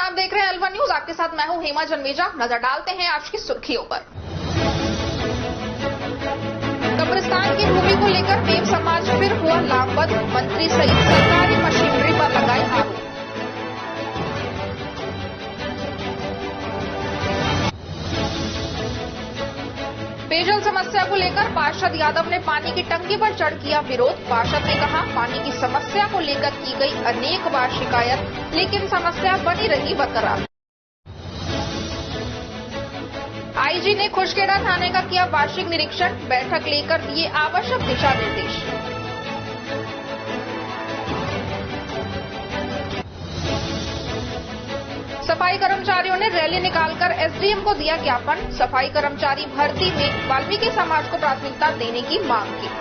आप देख रहे हैं अलवर न्यूज। आपके साथ मैं हूं हेमा जन्मेजा। नजर डालते हैं आज की सुर्खियों पर। कब्रिस्तान की भूमि को लेकर देव समाज फिर हुआ लामबंद। मंत्री सहित सरकारी मशीनरी पर लगाए आरोप। पेयजल समस्या को लेकर पार्षद यादव ने पानी की टंकी पर चढ़ किया विरोध। पार्षद ने कहा, पानी की समस्या को लेकर की गई अनेक बार शिकायत, लेकिन समस्या बनी रही बरकरार। आईजी ने खुशखेड़ा थाने का किया वार्षिक निरीक्षण। बैठक लेकर दिए आवश्यक दिशा निर्देश। सफाई कर्मचारियों ने रैली निकालकर एसडीएम को दिया ज्ञापन। सफाई कर्मचारी भर्ती में वाल्मीकि समाज को प्राथमिकता देने की मांग की।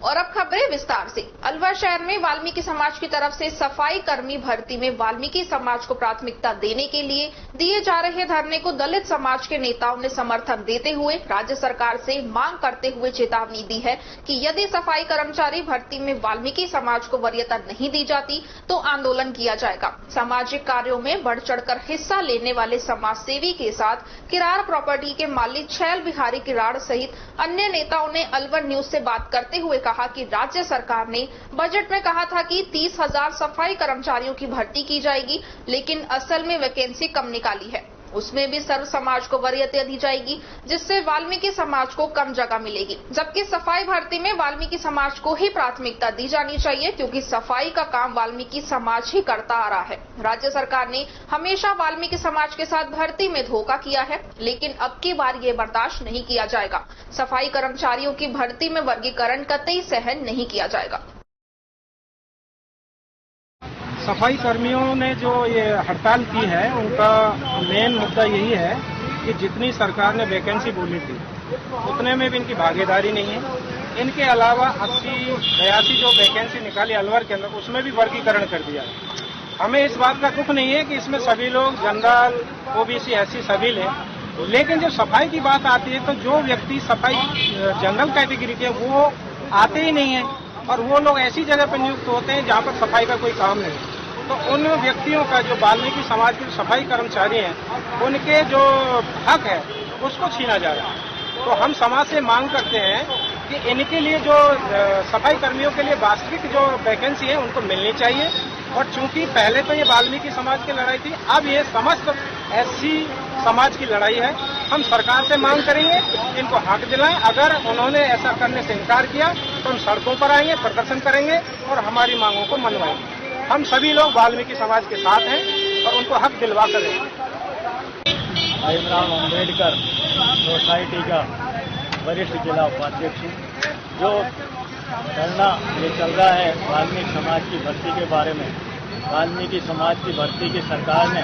और अब खबरें विस्तार से। अलवर शहर में वाल्मीकि समाज की तरफ से सफाई कर्मी भर्ती में वाल्मीकि समाज को प्राथमिकता देने के लिए दिए जा रहे धरने को दलित समाज के नेताओं ने समर्थन देते हुए राज्य सरकार से मांग करते हुए चेतावनी दी है कि यदि सफाई कर्मचारी भर्ती में वाल्मीकि समाज को वरीयता नहीं दी जाती तो आंदोलन किया जाएगा। सामाजिक कार्यों में बढ़ चढ़कर हिस्सा लेने वाले समाज सेवी के साथ किरार प्रॉपर्टी के मालिक छैल बिहारी किरार सहित अन्य नेताओं ने अलवर न्यूज से बात करते हुए कहा कि राज्य सरकार ने बजट में कहा था कि 30,000 सफाई कर्मचारियों की भर्ती की जाएगी, लेकिन असल में वैकेंसी कम निकाली है। उसमें भी सर्व समाज को वरीयता दी जाएगी, जिससे वाल्मीकि समाज को कम जगह मिलेगी। जबकि सफाई भर्ती में वाल्मीकि समाज को ही प्राथमिकता दी जानी चाहिए, क्योंकि सफाई का काम वाल्मीकि समाज ही करता आ रहा है। राज्य सरकार ने हमेशा वाल्मीकि समाज के साथ भर्ती में धोखा किया है, लेकिन अब की बार ये बर्दाश्त नहीं किया जाएगा। सफाई कर्मचारियों की भर्ती में वर्गीकरण कतई सहन नहीं किया जाएगा। सफाई कर्मियों ने जो ये हड़ताल की है, उनका मेन मुद्दा यही है कि जितनी सरकार ने वैकेंसी बोली थी उतने में भी इनकी भागीदारी नहीं है। इनके अलावा 80-82 जो वैकेंसी निकाली अलवर के अंदर, उसमें भी वर्गीकरण कर दिया। हमें इस बात का दुख नहीं है कि इसमें सभी लोग जनरल, ओबीसी, एससी सभी लें, लेकिन जब सफाई की बात आती है तो जो व्यक्ति सफाई जनरल कैटेगरी के वो आते ही नहीं है, और वो लोग ऐसी जगह पर नियुक्त होते हैं जहाँ पर सफाई का कोई काम नहीं। तो उन व्यक्तियों का, जो वाल्मीकि समाज के सफाई कर्मचारी हैं, उनके जो हक है उसको छीना जा रहा है। तो हम समाज से मांग करते हैं कि इनके लिए जो सफाई कर्मियों के लिए वास्तविक जो वैकेंसी है उनको मिलनी चाहिए। और चूंकि पहले तो ये वाल्मीकि समाज की लड़ाई थी, अब ये समस्त एससी समाज की लड़ाई है। हम सरकार से मांग करेंगे इनको हक दिलाएं। अगर उन्होंने ऐसा करने से इनकार किया तो हम सड़कों पर आएंगे, प्रदर्शन करेंगे और हमारी मांगों को मनवाएंगे। हम सभी लोग वाल्मीकि समाज के साथ हैं और उनको हक दिलवा कर भीमराव अम्बेडकर सोसाइटी का वरिष्ठ जिला उपाध्यक्ष हूँ। जो धरना ये चल रहा है वाल्मीकि समाज की भर्ती के बारे में, वाल्मीकि समाज की भर्ती की सरकार ने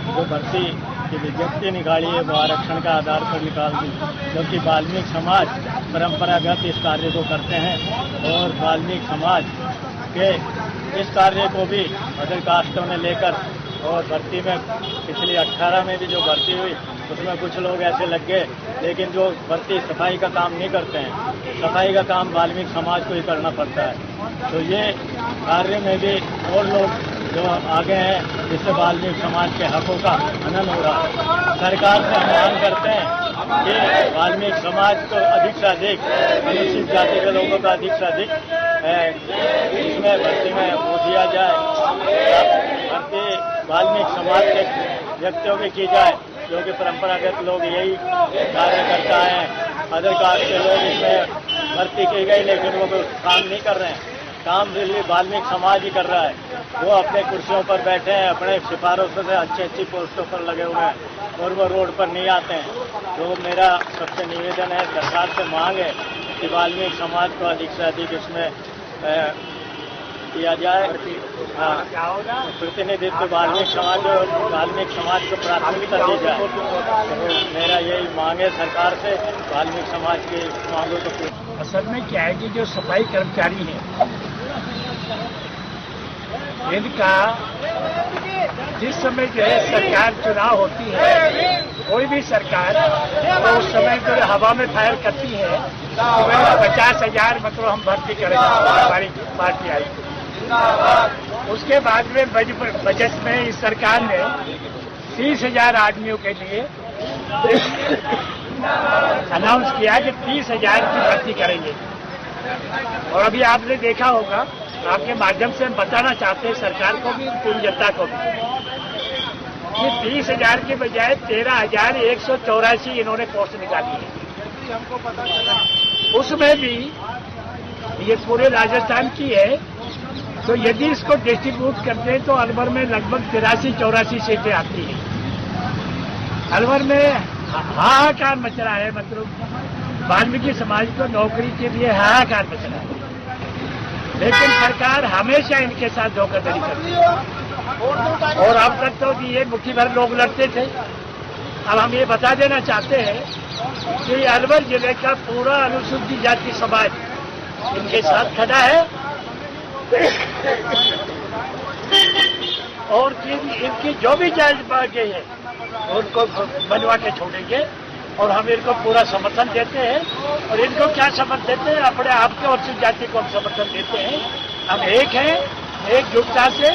जो भर्ती की विज्ञप्ति निकाली है वो आरक्षण का आधार पर निकाल दी, क्योंकि वाल्मीकि समाज परंपरागत इस कार्य को करते हैं और वाल्मीकि समाज के इस कार्य को भी अदर कास्टों ने लेकर, और भर्ती में पिछली 18 में भी जो भर्ती हुई उसमें कुछ लोग ऐसे लग गए, लेकिन जो भर्ती सफाई का काम नहीं करते हैं, सफाई का काम वाल्मीकि समाज को ही करना पड़ता है। तो ये कार्य में भी और लोग जो आगे हैं, जिससे वाल्मीकि समाज के हकों का हनन हो रहा है। सरकार से हम मांग करते हैं कि वाल्मीकि समाज को अधिक से अधिक, अनुसूचित जाति के लोगों का अधिक से अधिक इसमें भर्ती में वो दिया जाए। भर्ती वाल्मीकि समाज के व्यक्तियों की की जाए, जो कि परंपरागत लोग यही कार्य करता है। अदर कास्ट के लोग इसमें भर्ती की गई, लेकिन वो काम नहीं कर रहे हैं। काम भी वाल्मीकि समाज ही कर रहा है। वो अपने कुर्सियों पर बैठे हैं, अपने सिफारिशों से अच्छी पोस्टों पर लगे हुए हैं और वो रोड पर नहीं आते हैं। तो मेरा सबसे निवेदन है, सरकार से मांग है कि वाल्मीकि समाज को अधिक से अधिक इसमें किया जाए। प्रतिनिधित्व वाल्मीकि समाज को प्राथमिकता दी जाए। तो मेरा यही मांग है सरकार से, वाल्मीकि समाज की मांगों को। असल में क्या है कि जो सफाई कर्मचारी हैं, इनका जिस समय जो है सरकार चुनाव होती है, कोई भी सरकार तो उस समय जो हवा में फायर करती है, 50,000 मतलब हम भर्ती करेंगे, हमारी पार्टी आई। उसके बाद में बजट में इस सरकार ने 30,000 आदमियों के लिए अनाउंस किया कि 30,000 की भर्ती करेंगे। और अभी आपने देखा होगा, आपके माध्यम से हम बताना चाहते हैं सरकार को भी, पूरी जनता को भी, कि 30,000 के बजाय 13,184 इन्होंने पोस्ट निकाली है। उसमें भी ये पूरे राजस्थान की है, तो यदि इसको डिस्ट्रीब्यूट करते हैं तो अलवर में लगभग 83-84 सीटें आती हैं। अलवर में हाहाकार मच रहा है, मतलब वाल्मीकि समाज को नौकरी के लिए हाहाकार मच रहा है, लेकिन सरकार हमेशा इनके साथ धोखाधड़ी करती है। और अब तक तो ये मुट्ठी भर लोग लड़ते थे। अब हम ये बता देना चाहते हैं कि अलवर जिले का पूरा अनुसूचित जाति समाज इनके साथ खड़ा है और इनकी जो भी जायज बातें हैं उनको बनवा के छोड़ेंगे। और हम इनको पूरा समर्थन देते हैं। और इनको क्या समर्थन देते हैं? अपने आप के अनुसूचित जाति को हम समर्थन देते हैं। हम एक हैं, एकजुटता से,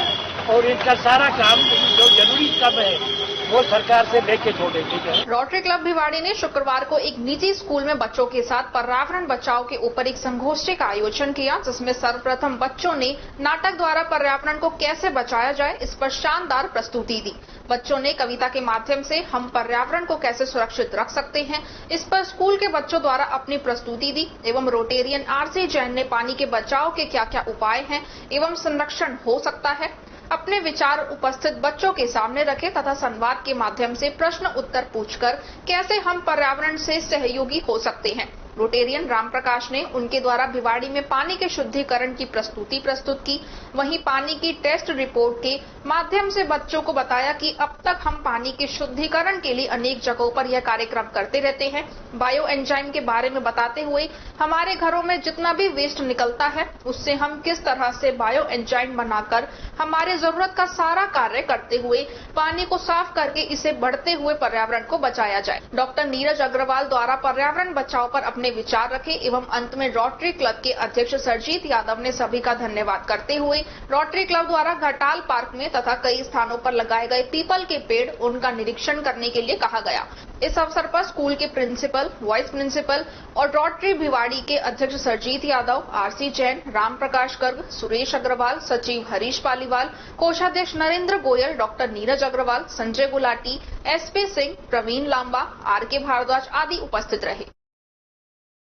और इनका सारा काम जो जरूरी काम है वो सरकार से लेके छोड़ेंगे। रोटरी क्लब भिवाड़ी ने शुक्रवार को एक निजी स्कूल में बच्चों के साथ पर्यावरण बचाव के ऊपर एक संगोष्ठी का आयोजन किया, जिसमें सर्वप्रथम बच्चों ने नाटक द्वारा पर्यावरण को कैसे बचाया जाए इस पर शानदार प्रस्तुति दी। बच्चों ने कविता के माध्यम से हम पर्यावरण को कैसे सुरक्षित रख सकते हैं इस पर स्कूल के बच्चों द्वारा अपनी प्रस्तुति दी। एवं रोटेरियन आरसी जैन ने पानी के बचाव के क्या क्या उपाय हैं एवं संरक्षण हो सकता है अपने विचार उपस्थित बच्चों के सामने रखे तथा संवाद के माध्यम से प्रश्न उत्तर पूछकर कैसे हम पर्यावरण से सहयोगी हो सकते हैं। रोटेरियन राम प्रकाश ने उनके द्वारा भिवाड़ी में पानी के शुद्धिकरण की प्रस्तुति प्रस्तुत की। वहीं पानी की टेस्ट रिपोर्ट के माध्यम से बच्चों को बताया कि अब तक हम पानी के शुद्धिकरण के लिए अनेक जगहों पर यह कार्यक्रम करते रहते हैं। बायो एंजाइम के बारे में बताते हुए हमारे घरों में जितना भी वेस्ट निकलता है उससे हम किस तरह से बायो एंजाइम बनाकर हमारे जरूरत का सारा कार्य करते हुए पानी को साफ करके इसे बढ़ते हुए पर्यावरण को बचाया जाए। डॉक्टर नीरज अग्रवाल द्वारा पर्यावरण बचाव पर अपने विचार रखे एवं अंत में रोटरी क्लब के अध्यक्ष सरजीत यादव ने सभी का धन्यवाद करते हुए रोटरी क्लब द्वारा घटाल पार्क में तथा कई स्थानों पर लगाए गए पीपल के पेड़ उनका निरीक्षण करने के लिए कहा गया। इस अवसर पर स्कूल के प्रिंसिपल, वाइस प्रिंसिपल और रोटरी भिवाड़ी के अध्यक्ष सरजीत यादव, आरसी जैन, राम प्रकाश गर्ग, सुरेश अग्रवाल, सचिव हरीश पालीवाल, कोषाध्यक्ष Narendra Goyal, doctor Neeraj Agarwal, Sanjay Gulati, S P Singh, Praveen Lamba, R K Bhardwaj आदि उपस्थित रहे।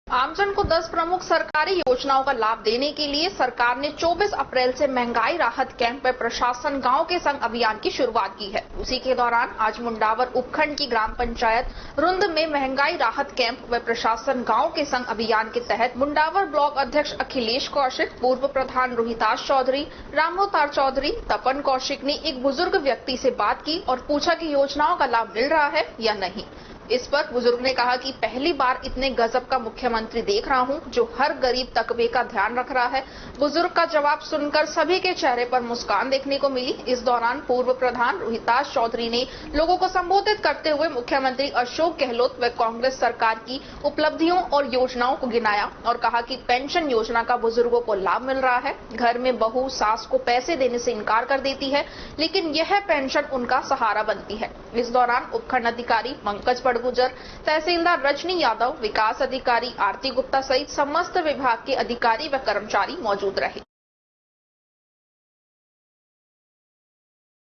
आमजन को 10 प्रमुख सरकारी योजनाओं का लाभ देने के लिए सरकार ने 24 अप्रैल से महंगाई राहत कैंप व प्रशासन गांव के संग अभियान की शुरुआत की है। उसी के दौरान आज मुंडावर उपखंड की ग्राम पंचायत रुंद में महंगाई राहत कैंप व प्रशासन गांव के संग अभियान के तहत मुंडावर ब्लॉक अध्यक्ष अखिलेश कौशिक, पूर्व प्रधान रोहिताश चौधरी, रामोतार चौधरी, तपन कौशिक ने एक बुजुर्ग व्यक्ति से बात की और पूछा कि योजनाओं का लाभ मिल रहा है या नहीं। इस पर बुजुर्ग ने कहा कि पहली बार इतने गजब का मुख्यमंत्री देख रहा हूं जो हर गरीब तबके का ध्यान रख रहा है। बुजुर्ग का जवाब सुनकर सभी के चेहरे पर मुस्कान देखने को मिली। इस दौरान पूर्व प्रधान रोहिताश चौधरी ने लोगों को संबोधित करते हुए मुख्यमंत्री अशोक गहलोत व कांग्रेस सरकार की उपलब्धियों और योजनाओं को गिनाया और कहा कि पेंशन योजना का बुजुर्गों को लाभ मिल रहा है। घर में बहू सास को पैसे देने से इनकार कर देती है, लेकिन यह पेंशन उनका सहारा बनती है। इस दौरान उपखंड अधिकारी पंकज गुजर, तहसीलदार रजनी यादव, विकास अधिकारी आरती गुप्ता सहित समस्त विभाग के अधिकारी व कर्मचारी मौजूद रहे।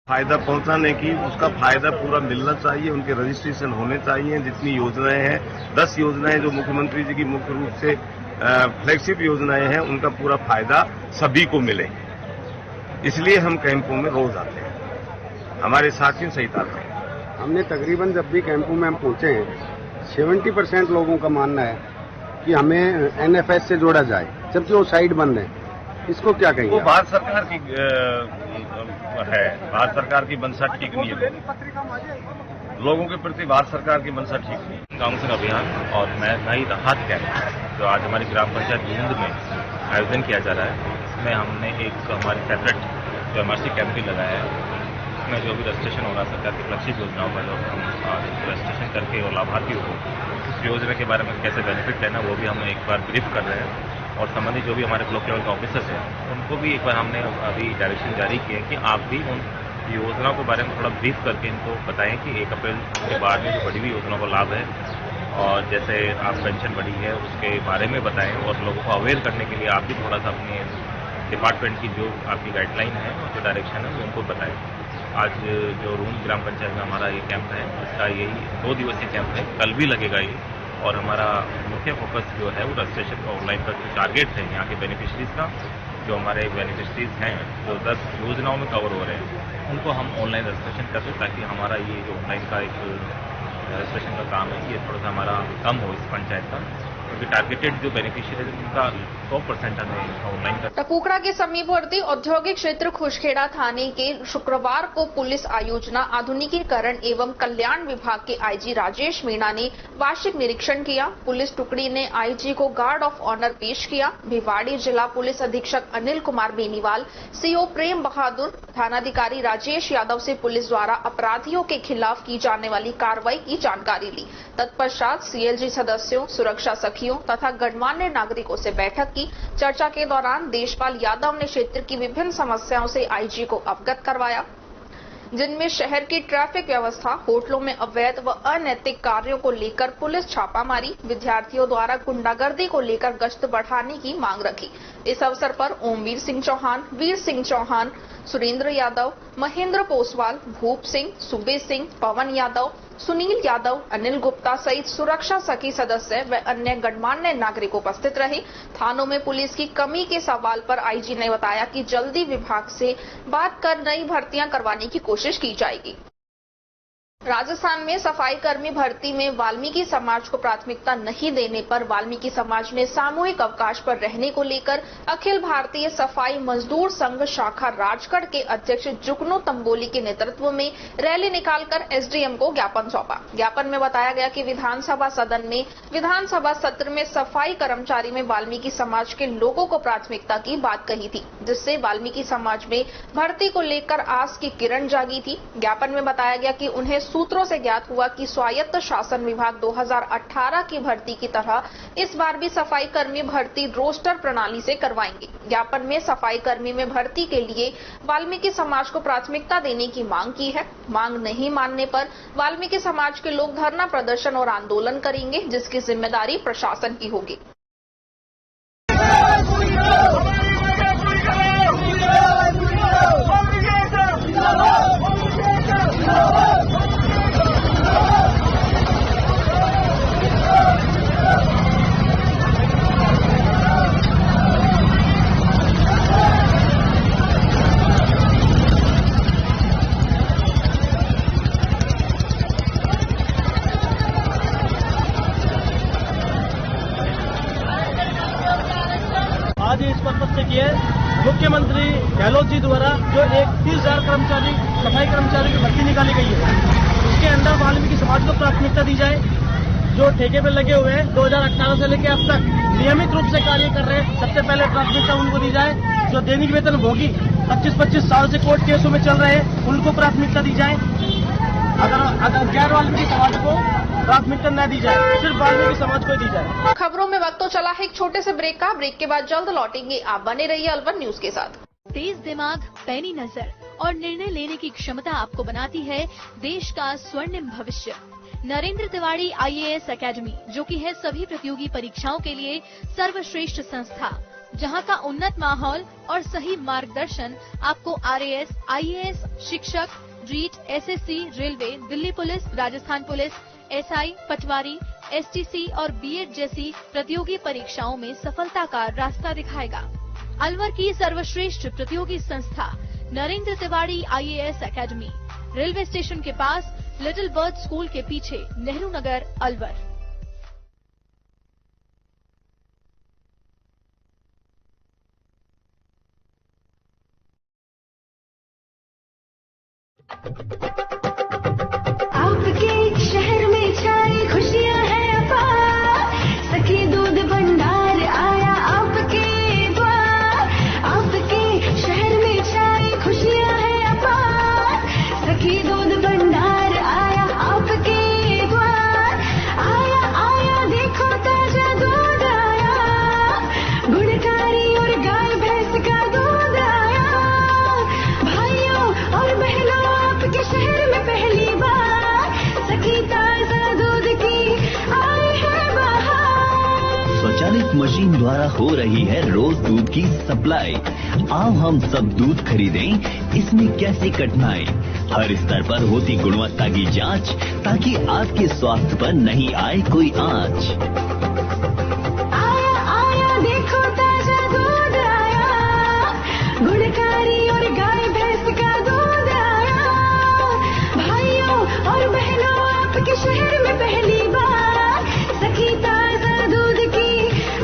फायदा पहुंचाने की, उसका फायदा पूरा मिलना चाहिए, उनके रजिस्ट्रेशन होने चाहिए। जितनी योजनाएं हैं, 10 योजनाएं जो मुख्यमंत्री जी की मुख्य रूप से फ्लैगशिप योजनाएं हैं, उनका पूरा फायदा सभी को मिले। इसलिए हम कैंपों में रोज आते हैं, हमारे साथियों सहित आते हैं। हमने तकरीबन जब भी कैंपों में हम पहुंचे हैं 70% लोगों का मानना है कि हमें एनएफएस से जोड़ा जाए, जबकि वो साइट बंद है। इसको क्या कहेंगे? वो भारत सरकार की है, भारत सरकार की मंशा ठीक नहीं है। लोगों के प्रति भारत सरकार की मंशा ठीक नहीं। गांव संग अभियान और महंगाई राहत कैंप जो आज हमारी ग्राम पंचायत हिंद में आयोजन किया जा रहा है, इसमें हमने एक हमारी सेपरेट जो एमआरसी कैंप भी लगाया है। में जो भी रजिस्ट्रेशन हो रहा है सरकार की फ्लैगशिप योजनाओं का, जो हम रजिस्ट्रेशन करके और लाभार्थियों को उस योजना के बारे में कैसे बेनिफिट लेना वो भी हम एक बार ब्रीफ कर रहे हैं। और संबंधित जो भी हमारे ब्लॉक लेवल के ऑफिसर्स हैं उनको भी एक बार हमने अभी डायरेक्शन जारी किए कि आप भी उन योजनाओं के बारे में थोड़ा ब्रीफ करके इनको बताएं कि 1 अप्रैल के बाद में जो बढ़ी हुई योजनाओं का लाभ है और जैसे आप पेंशन बढ़ी है उसके बारे में बताएं और लोगों को अवेयर करने के लिए आप भी थोड़ा सा अपने डिपार्टमेंट की जो आपकी गाइडलाइन है जो डायरेक्शन है वो उनको बताएं। आज जो रूम ग्राम पंचायत में हमारा ये कैंप है इसका यही 2 दिवसीय कैंप है, कल भी लगेगा ये। और हमारा मुख्य फोकस जो है वो रजिस्ट्रेशन का ऑनलाइन का जो टारगेट है यहाँ के बेनिफिशरीज का, जो हमारे बेनिफिशरीज हैं जो 10 योजनाओं में कवर हो रहे हैं उनको हम ऑनलाइन रजिस्ट्रेशन कर दें ताकि हमारा ये जो ऑनलाइन का एक रजिस्ट्रेशन का काम है ये थोड़ा सा हमारा कम हो इस पंचायत का, क्योंकि टारगेटेड जो बेनिफिशियरी है उनका 100% हमें ऑनलाइन कर। टकुकड़ा के समीपवर्ती औद्योगिक क्षेत्र खुशखेड़ा थाने के शुक्रवार को पुलिस आयोजना आधुनिकीकरण एवं कल्याण विभाग के आईजी राजेश मीणा ने वार्षिक निरीक्षण किया। पुलिस टुकड़ी ने आईजी को गार्ड ऑफ ऑनर पेश किया। भिवाड़ी जिला पुलिस अधीक्षक अनिल कुमार बेनीवाल, सीओ प्रेम बहादुर, थानाधिकारी राजेश यादव से पुलिस द्वारा अपराधियों के खिलाफ की जाने वाली कार्रवाई की जानकारी ली। तत्पश्चात सीएलजी सदस्यों, सुरक्षा सखियों तथा गणमान्य नागरिकों से बैठक की। चर्चा के दौरान देशपाल यादव ने क्षेत्र की विभिन्न समस्याओं से आईजी को अवगत करवाया, जिनमें शहर की ट्रैफिक व्यवस्था, होटलों में अवैध व अनैतिक कार्यों को लेकर पुलिस छापामारी, विद्यार्थियों द्वारा गुंडागर्दी को लेकर गश्त बढ़ाने की मांग रखी। इस अवसर पर ओमवीर सिंह चौहान, वीर सिंह चौहान, सुरेंद्र यादव, महेंद्र पोसवाल, भूप सिंह, सुबे सिंह, पवन यादव, सुनील यादव, अनिल गुप्ता सहित सुरक्षा सखी सदस्य व अन्य गणमान्य नागरिक उपस्थित रहे। थानों में पुलिस की कमी के सवाल पर आईजी ने बताया कि जल्दी विभाग से बात कर नई भर्तियां करवाने की कोशिश की जाएगी। राजस्थान में सफाई कर्मी भर्ती में वाल्मीकि समाज को प्राथमिकता नहीं देने पर वाल्मीकि समाज ने सामूहिक अवकाश पर रहने को लेकर अखिल भारतीय सफाई मजदूर संघ शाखा राजगढ़ के अध्यक्ष जुगनू तंबोली के नेतृत्व में रैली निकालकर एसडीएम को ज्ञापन सौंपा। ज्ञापन में बताया गया कि विधानसभा सदन में विधानसभा सत्र में सफाई कर्मचारी में वाल्मीकि समाज के लोगों को प्राथमिकता की बात कही थी, जिससे वाल्मीकि समाज में भर्ती को लेकर आस की किरण जागी थी। ज्ञापन में बताया गया कि उन्हें सूत्रों से ज्ञात हुआ कि स्वायत्त शासन विभाग 2018 की भर्ती की तरह इस बार भी सफाई कर्मी भर्ती रोस्टर प्रणाली से करवाएंगे। ज्ञापन में सफाई कर्मी में भर्ती के लिए वाल्मीकि समाज को प्राथमिकता देने की मांग की है। मांग नहीं मानने पर वाल्मीकि समाज के लोग धरना प्रदर्शन और आंदोलन करेंगे, जिसकी जिम्मेदारी प्रशासन की होगी। आज इस पर्पज से किए मुख्यमंत्री गहलोत जी द्वारा जो 31,000 कर्मचारी सफाई कर्मचारी की भर्ती निकाली गई है, उसके अंदर वाल्मीकि समाज को प्राथमिकता दी जाए। जो ठेके पर लगे हुए हैं 2018 से लेकर अब तक नियमित रूप से कार्य कर रहे हैं, सबसे पहले प्राथमिकता उनको दी जाए। जो दैनिक वेतन भोगी 25-25 साल से कोर्ट केसों में चल रहे हैं, उनको प्राथमिकता दी जाए। अगर गैर वाल्मीकि समाज को प्राथमिकता न दी जाए, सिर्फ वाल्मीकि समाज को दी जाए। खबरों में वक्त तो चला है एक छोटे से ब्रेक का। ब्रेक के बाद जल्द लौटेंगे। आप बने रहिए अलवर न्यूज के साथ। तेज दिमाग, पैनी नजर और निर्णय लेने की क्षमता आपको बनाती है देश का स्वर्णिम भविष्य। नरेंद्र तिवारी IAS एकेडमी, जो कि है सभी प्रतियोगी परीक्षाओं के लिए सर्वश्रेष्ठ संस्था, जहां का उन्नत माहौल और सही मार्गदर्शन आपको RAS, IAS, शिक्षक, REET, SSC, railway, Delhi police, Rajasthan police, SI, patwari, STC और BEd जैसी प्रतियोगी परीक्षाओं में सफलता का रास्ता दिखाएगा। अलवर की सर्वश्रेष्ठ प्रतियोगी संस्था Narendra Tiwari IAS academy, railway station के पास, लिटिल बर्ड स्कूल के पीछे, नेहरू नगर, अलवर। आपके शहर में छाई खुशियां हैं अपार, सखी दूध भंडार आया आपके द्वार। आपके शहर में छाई खुशियां हैं अपार, सखी दूध भंडार आया आपके द्वार। आया आया देखो ताजा दूध आया, गुड़ मशीन द्वारा हो रही है रोज दूध की सप्लाई। आओ हम सब दूध खरीदें, इसमें कैसी कठिनाई। हर स्तर पर होती गुणवत्ता की जांच, ताकि आपके स्वास्थ्य पर नहीं आए कोई आंच। आया आया देखो ताजा दूध आया, गुणकारी और गाय भैंस का दूध आया। भाइयों और बहनों आपके शहर में पहली बार सखी ताजा दूध की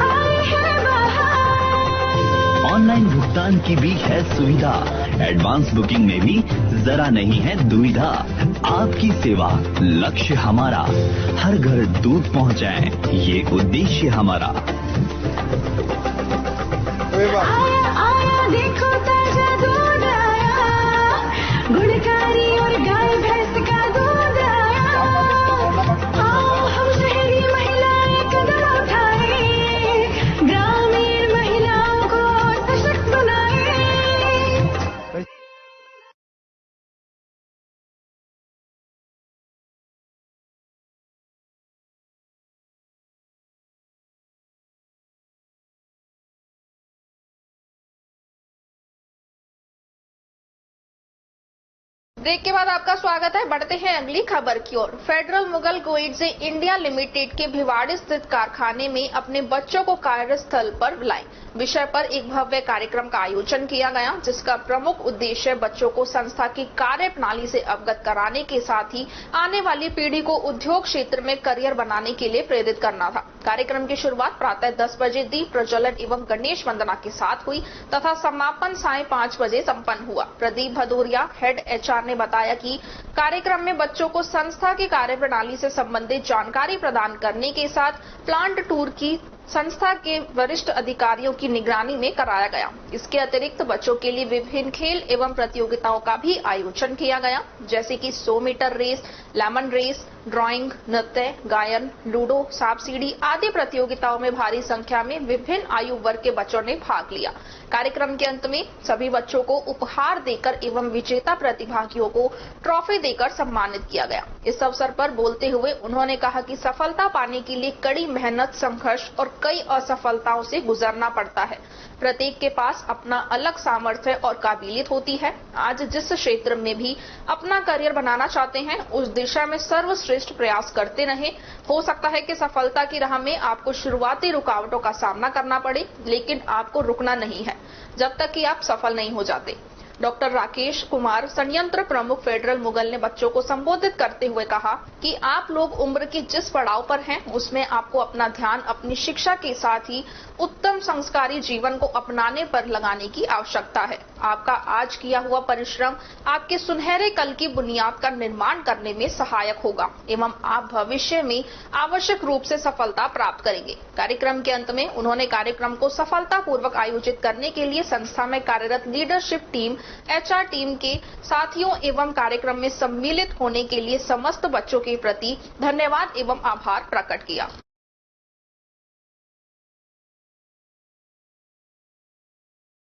आई है बाहर। ऑनलाइन भुगतान की भी है सुविधा, एडवांस बुकिंग में भी जरा नहीं है दुविधा। आपकी सेवा लक्ष्य हमारा, हर घर दूध पहुंचाए ये उद्देश्य हमारा। आया आया देखो ताजा दूध आया, गुणकारी और गाय भैंस का दूध आया। आओ हम शहरी महिलाएं कदम उठाए, ग्रामीण महिलाओं को सशक्त बनाए। ब्रेक के बाद आपका स्वागत है। बढ़ते हैं अगली खबर की ओर। फेडरल मुगल गोइड्स इंडिया लिमिटेड के भिवाड़ी स्थित कारखाने में अपने बच्चों को कार्यस्थल पर बुलाएं विषय पर एक भव्य कार्यक्रम का आयोजन किया गया, जिसका प्रमुख उद्देश्य बच्चों को संस्था की कार्य प्रणाली से अवगत कराने के साथ ही आने वाली पीढ़ी को उद्योग क्षेत्र में करियर बनाने के लिए प्रेरित करना था। कार्यक्रम की शुरुआत प्रातः 10 बजे दीप प्रज्वलन एवं गणेश वंदना के साथ हुई तथा समापन सायं 5 बजे संपन्न हुआ। प्रदीप भदौरिया, हेड HR ने बताया कि कार्यक्रम में बच्चों को संस्था की कार्यप्रणाली से संबंधित जानकारी प्रदान करने के साथ प्लांट टूर की संस्था के वरिष्ठ अधिकारियों की निगरानी में कराया गया। इसके अतिरिक्त बच्चों के लिए विभिन्न खेल एवं प्रतियोगिताओं का भी आयोजन किया गया, जैसे कि 100 metre race, lemon race, drawing, नृत्य, गायन, लूडो, सांप सीढ़ी आदि प्रतियोगिताओं में भारी संख्या में विभिन्न आयु वर्ग के बच्चों ने भाग लिया। कार्यक्रम के अंत में सभी बच्चों को उपहार देकर एवं विजेता प्रतिभागियों को ट्रॉफी देकर सम्मानित किया गया। इस अवसर पर बोलते हुए उन्होंने कहा कि सफलता पाने के लिए कड़ी मेहनत, संघर्ष और कई असफलताओं से गुजरना पड़ता है। प्रत्येक के पास अपना अलग सामर्थ्य और काबिलियत होती है। आज जिस क्षेत्र में भी अपना करियर बनाना चाहते हैं, उस दिशा में सर्वश्रेष्ठ प्रयास करते रहें। हो सकता है कि सफलता की राह में आपको शुरुआती रुकावटों का सामना करना पड़े, लेकिन आपको रुकना नहीं है जब तक कि आप सफल नहीं हो जाते। डॉक्टर राकेश कुमार, संयंत्र प्रमुख फेडरल मुगल ने बच्चों को संबोधित करते हुए कहा कि आप लोग उम्र के जिस पड़ाव पर हैं, उसमें आपको अपना ध्यान अपनी शिक्षा के साथ ही उत्तम संस्कारी जीवन को अपनाने पर लगाने की आवश्यकता है। आपका आज किया हुआ परिश्रम आपके सुनहरे कल की बुनियाद का निर्माण करने में सहायक होगा एवं आप भविष्य में आवश्यक रूप से सफलता प्राप्त करेंगे। कार्यक्रम के अंत में उन्होंने कार्यक्रम को सफलतापूर्वक आयोजित करने के लिए संस्था में कार्यरत लीडरशिप टीम, HR टीम के साथियों एवं कार्यक्रम में सम्मिलित होने के लिए समस्त बच्चों के प्रति धन्यवाद एवं आभार प्रकट किया।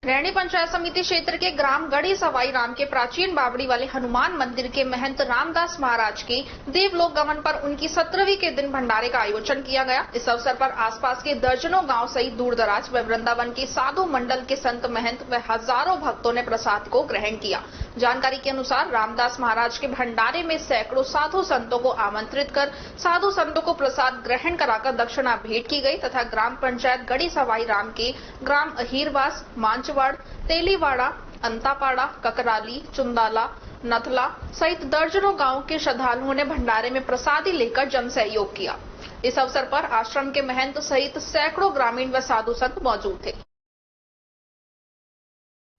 रैणी पंचायत समिति क्षेत्र के ग्राम गढ़ी सवाई राम के प्राचीन बावड़ी वाले हनुमान मंदिर के महंत रामदास महाराज के देवलोक गमन पर उनकी 17वीं के दिन भंडारे का आयोजन किया गया। इस अवसर पर आसपास के दर्जनों गांव सहित दूर दराज व वृंदावन के साधु मंडल के संत महंत व हजारों भक्तों ने प्रसाद को ग्रहण किया। जानकारी के अनुसार रामदास महाराज के भंडारे में सैकड़ों साधु संतों को आमंत्रित कर साधु संतों को प्रसाद ग्रहण कराकर दक्षिणा भेंट की गई तथा ग्राम पंचायत गढ़ी सवाई राम के ग्राम अहीरवास, मांचवाड़, तेलीवाड़ा, अंतापाड़ा, ककराली, चुंदाला, नथला सहित दर्जनों गांव के श्रद्धालुओं ने भंडारे में प्रसादी लेकर जन सहयोग किया। इस अवसर पर आश्रम के महंत सहित सैकड़ों ग्रामीण व साधु संत मौजूद थे।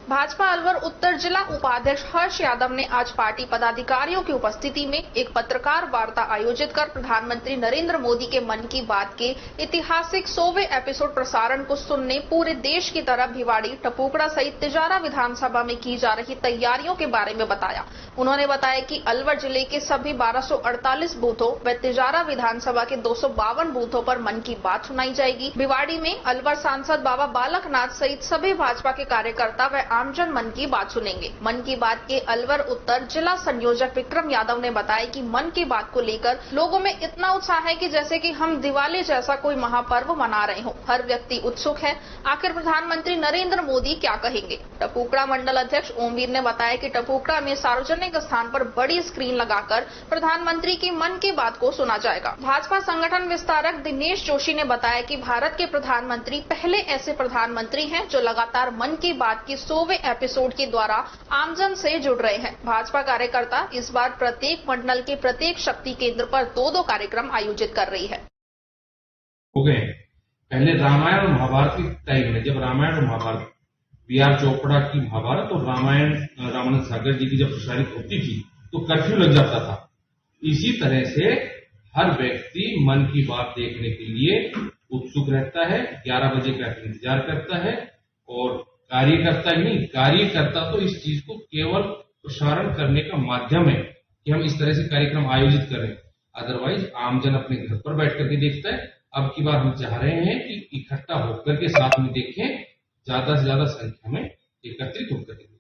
भाजपा अलवर उत्तर जिला उपाध्यक्ष हर्ष यादव ने आज पार्टी पदाधिकारियों की उपस्थिति में एक पत्रकार वार्ता आयोजित कर प्रधानमंत्री नरेंद्र मोदी के मन की बात के ऐतिहासिक 100वें एपिसोड प्रसारण को सुनने पूरे देश की तरह भिवाड़ी, टपुकड़ा सहित तिजारा विधानसभा में की जा रही तैयारियों के बारे में बताया। उन्होंने बताया कि अलवर जिले के सभी 1248 बूथों व तिजारा विधानसभा के 252 बूथों पर मन की बात सुनाई जाएगी। भिवाड़ी में अलवर सांसद बाबा बालकनाथ सहित सभी भाजपा के कार्यकर्ता व आमजन मन की बात सुनेंगे। मन की बात के अलवर उत्तर जिला संयोजक विक्रम यादव ने बताया कि मन की बात को लेकर लोगों में इतना उत्साह है कि जैसे कि हम दिवाली जैसा कोई महापर्व मना रहे हो। हर व्यक्ति उत्सुक है, आखिर प्रधानमंत्री नरेंद्र मोदी क्या कहेंगे। टपुकड़ा मंडल अध्यक्ष ओमवीर ने बताया कि टपुकड़ा में सार्वजनिक स्थान पर बड़ी स्क्रीन लगाकर प्रधानमंत्री की मन की बात को सुना जाएगा। भाजपा संगठन विस्तारक दिनेश जोशी ने बताया कि भारत के प्रधानमंत्री पहले ऐसे प्रधानमंत्री हैं जो लगातार मन की बात की 100वें एपिसोड के द्वारा आमजन से जुड़ रहे हैं। भाजपा कार्यकर्ता इस बार प्रत्येक मंडल के प्रत्येक शक्ति केंद्र पर 2-2 कार्यक्रम आयोजित कर रही है। हो गए पहले रामायण और महाभारत के टाइम में, जब रामायण और महाभारत B.R. चोपड़ा की महाभारत और रामायण रामानंद सागर जी की जब प्रसारित होती थी तो कर्फ्यू लग जाता था। इसी तरह से हर व्यक्ति मन की बात देखने के लिए उत्सुक रहता है, 11 बजे का इंतजार करता है और कार्यकर्ता ही नहीं, कार्यकर्ता तो इस चीज को केवल प्रसारण करने का माध्यम है कि हम इस तरह से कार्यक्रम आयोजित करें। अदरवाइज आमजन अपने घर पर बैठ करके देखता है। अब की बार हम चाह रहे हैं कि इकट्ठा होकर के साथ में देखें, ज्यादा से ज्यादा संख्या में एकत्रित होकर के।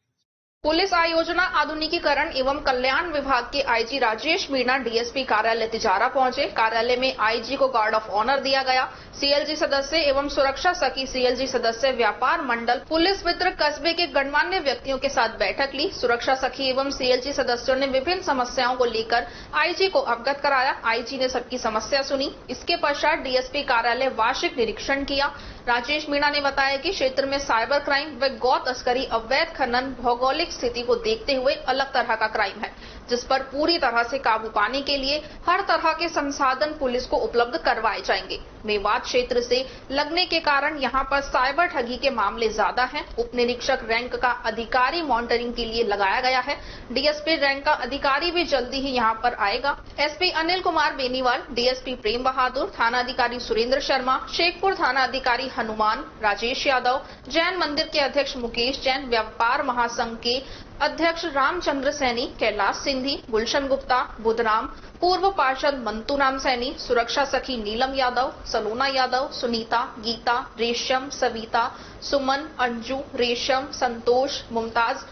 पुलिस आयोजना आधुनिकीकरण एवं कल्याण विभाग के आईजी राजेश मीणा डीएसपी कार्यालय तिजारा पहुंचे। कार्यालय में आईजी को गार्ड ऑफ ऑनर दिया गया। सीएलजी सदस्य एवं सुरक्षा सखी सीएलजी सदस्य व्यापार मंडल पुलिस मित्र कस्बे के गणमान्य व्यक्तियों के साथ बैठक ली। सुरक्षा सखी एवं सीएलजी सदस्यों ने विभिन्न समस्याओं को लेकर आईजी को अवगत कराया। आईजी ने सबकी समस्या सुनी। इसके पश्चात डीएसपी कार्यालय वार्षिक निरीक्षण किया। राजेश मीणा ने बताया कि क्षेत्र में साइबर क्राइम व गौ तस्करी, अवैध खनन, भौगोलिक स्थिति को देखते हुए अलग तरह का क्राइम है, जिस पर पूरी तरह से काबू पाने के लिए हर तरह के संसाधन पुलिस को उपलब्ध करवाए जाएंगे। मेवात क्षेत्र से लगने के कारण यहां पर साइबर ठगी के मामले ज्यादा हैं। उप निरीक्षक रैंक का अधिकारी मॉनिटरिंग के लिए लगाया गया है। डीएसपी रैंक का अधिकारी भी जल्दी ही यहां पर आएगा। एसपी अनिल कुमार बेनीवाल, डीएसपी प्रेम बहादुर, थानाधिकारी सुरेंद्र शर्मा, शेखपुर थानाधिकारी हनुमान, राजेश यादव, जैन मंदिर के अध्यक्ष मुकेश जैन, व्यापार महासंघ के अध्यक्ष रामचंद्र सैनी, कैलाश सिंधी, गुलशन गुप्ता, बुधराम, पूर्व पार्षद मंतूराम सैनी, सुरक्षा सखी नीलम यादव, सलोना यादव, सुनीता, गीता, रेशम, सविता, सुमन, अंजू, रेशम, संतोष, मुमताज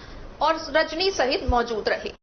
और रजनी सहित मौजूद रहे।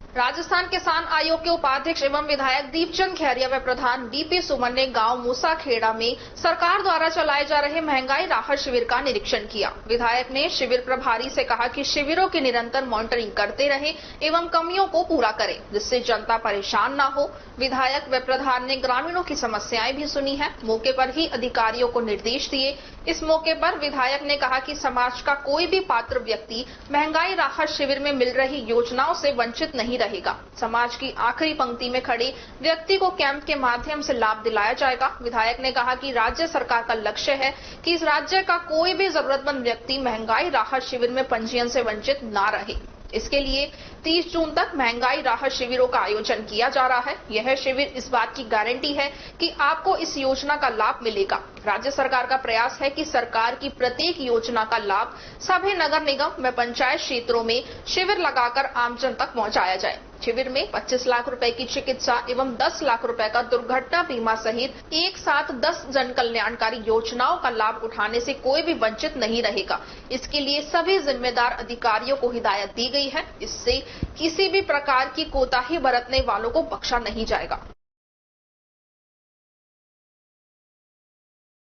राजस्थान किसान आयोग के उपाध्यक्ष एवं विधायक दीपचंद खैरिया व प्रधान डीपी सुमन ने गांव मूसाखेड़ा में सरकार द्वारा चलाए जा रहे महंगाई राहत शिविर का निरीक्षण किया। विधायक ने शिविर प्रभारी से कहा कि शिविरों की निरंतर मॉनिटरिंग करते रहे एवं कमियों को पूरा करें, जिससे जनता परेशान न हो। विधायक व प्रधान ने ग्रामीणों की समस्याएं भी सुनी है। मौके पर ही अधिकारियों को निर्देश दिए। इस मौके पर विधायक ने कहा कि समाज का कोई भी पात्र व्यक्ति महंगाई राहत शिविर में मिल रही योजनाओं से वंचित नहीं रहेगा। समाज की आखिरी पंक्ति में खड़े व्यक्ति को कैंप के माध्यम से लाभ दिलाया जाएगा। विधायक ने कहा कि राज्य सरकार का लक्ष्य है कि इस राज्य का कोई भी जरूरतमंद व्यक्ति महंगाई राहत शिविर में पंजीयन से वंचित न रहे। इसके लिए 30 जून तक महंगाई राहत शिविरों का आयोजन किया जा रहा है। यह शिविर इस बात की गारंटी है कि आपको इस योजना का लाभ मिलेगा। राज्य सरकार का प्रयास है कि सरकार की प्रत्येक योजना का लाभ सभी नगर निगम व पंचायत क्षेत्रों में शिविर लगाकर आमजन तक पहुंचाया जाए। शिविर में 25 लाख रुपए की चिकित्सा एवं 10 लाख रुपए का दुर्घटना बीमा सहित एक साथ 10 जन कल्याणकारी योजनाओं का लाभ उठाने से कोई भी वंचित नहीं रहेगा। इसके लिए सभी जिम्मेदार अधिकारियों को हिदायत दी गई है। इससे किसी भी प्रकार की कोताही बरतने वालों को बख्शा नहीं जाएगा।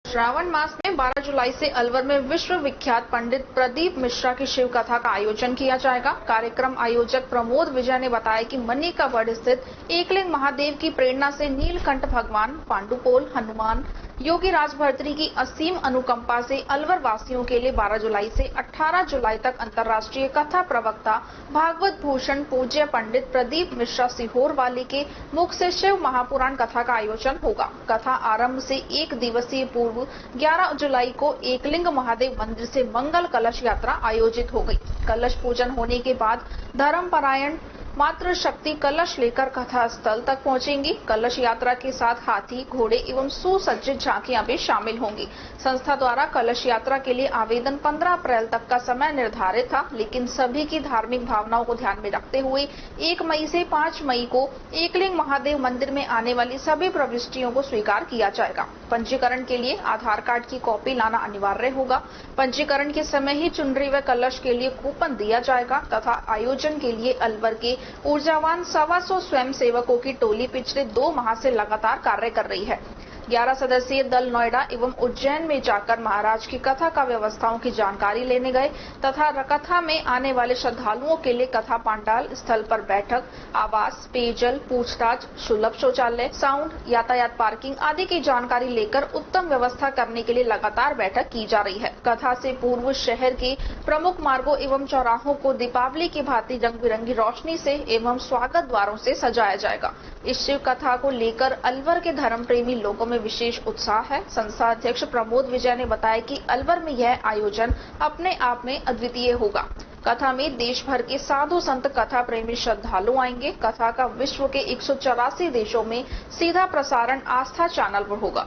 श्रावण मास में 12 जुलाई से अलवर में विश्व विख्यात पंडित प्रदीप मिश्रा की शिव कथा का आयोजन किया जाएगा। कार्यक्रम आयोजक प्रमोद विजय ने बताया कि मनिकागढ़ स्थित एकलिंग महादेव की प्रेरणा से नीलकंठ भगवान, पांडुपोल, हनुमान, योगी राज भर्तृ की असीम अनुकंपा से अलवर वासियों के लिए 12 जुलाई से 18 जुलाई तक अंतर्राष्ट्रीय कथा प्रवक्ता भागवत भूषण पूज्य पंडित प्रदीप मिश्रा सीहोर वाले के मुख से शिव महापुराण कथा का आयोजन होगा। कथा आरंभ से एक दिवसीय पूर्व 11 जुलाई को एकलिंग महादेव मंदिर से मंगल कलश यात्रा आयोजित हो गई। कलश पूजन होने के बाद धर्मपरायण मातृ शक्ति कलश लेकर कथा स्थल तक पहुंचेंगी। कलश यात्रा के साथ हाथी, घोड़े एवं सुसज्जित झांकियां भी शामिल होंगी। संस्था द्वारा कलश यात्रा के लिए आवेदन 15 अप्रैल तक का समय निर्धारित था, लेकिन सभी की धार्मिक भावनाओं को ध्यान में रखते हुए 1 मई से 5 मई को एकलिंग महादेव मंदिर में आने वाली सभी प्रविष्टियों को स्वीकार किया जाएगा। पंजीकरण के लिए आधार कार्ड की कॉपी लाना अनिवार्य होगा। पंजीकरण के समय ही चुनरी व कलश के लिए कूपन दिया जाएगा तथा आयोजन के लिए अलवर के ऊर्जावान 125 स्वयं सेवकों की टोली पिछले 2 माह से लगातार कार्य कर रही है। 11 सदस्यीय दल नोएडा एवं उज्जैन में जाकर महाराज की कथा का व्यवस्थाओं की जानकारी लेने गए तथा कथा में आने वाले श्रद्धालुओं के लिए कथा पांडाल स्थल पर बैठक, आवास, पेयजल, पूछताछ, सुलभ शौचालय, साउंड, यातायात पार्किंग आदि की जानकारी लेकर उत्तम व्यवस्था करने के लिए लगातार बैठक की जा रही है। कथा से पूर्व शहर के प्रमुख मार्गों एवं चौराहों को दीपावली की भांति रंग बिरंगी रोशनी से एवं स्वागत द्वारों से सजाया जाएगा। इस शिव कथा को लेकर अलवर के धर्म प्रेमी लोगों में विशेष उत्साह है। संस्था अध्यक्ष प्रमोद विजय ने बताया कि अलवर में यह आयोजन अपने आप में अद्वितीय होगा। कथा में देश भर के साधु संत, कथा प्रेमी श्रद्धालु आएंगे। कथा का विश्व के 184 देशों में सीधा प्रसारण आस्था चैनल पर होगा।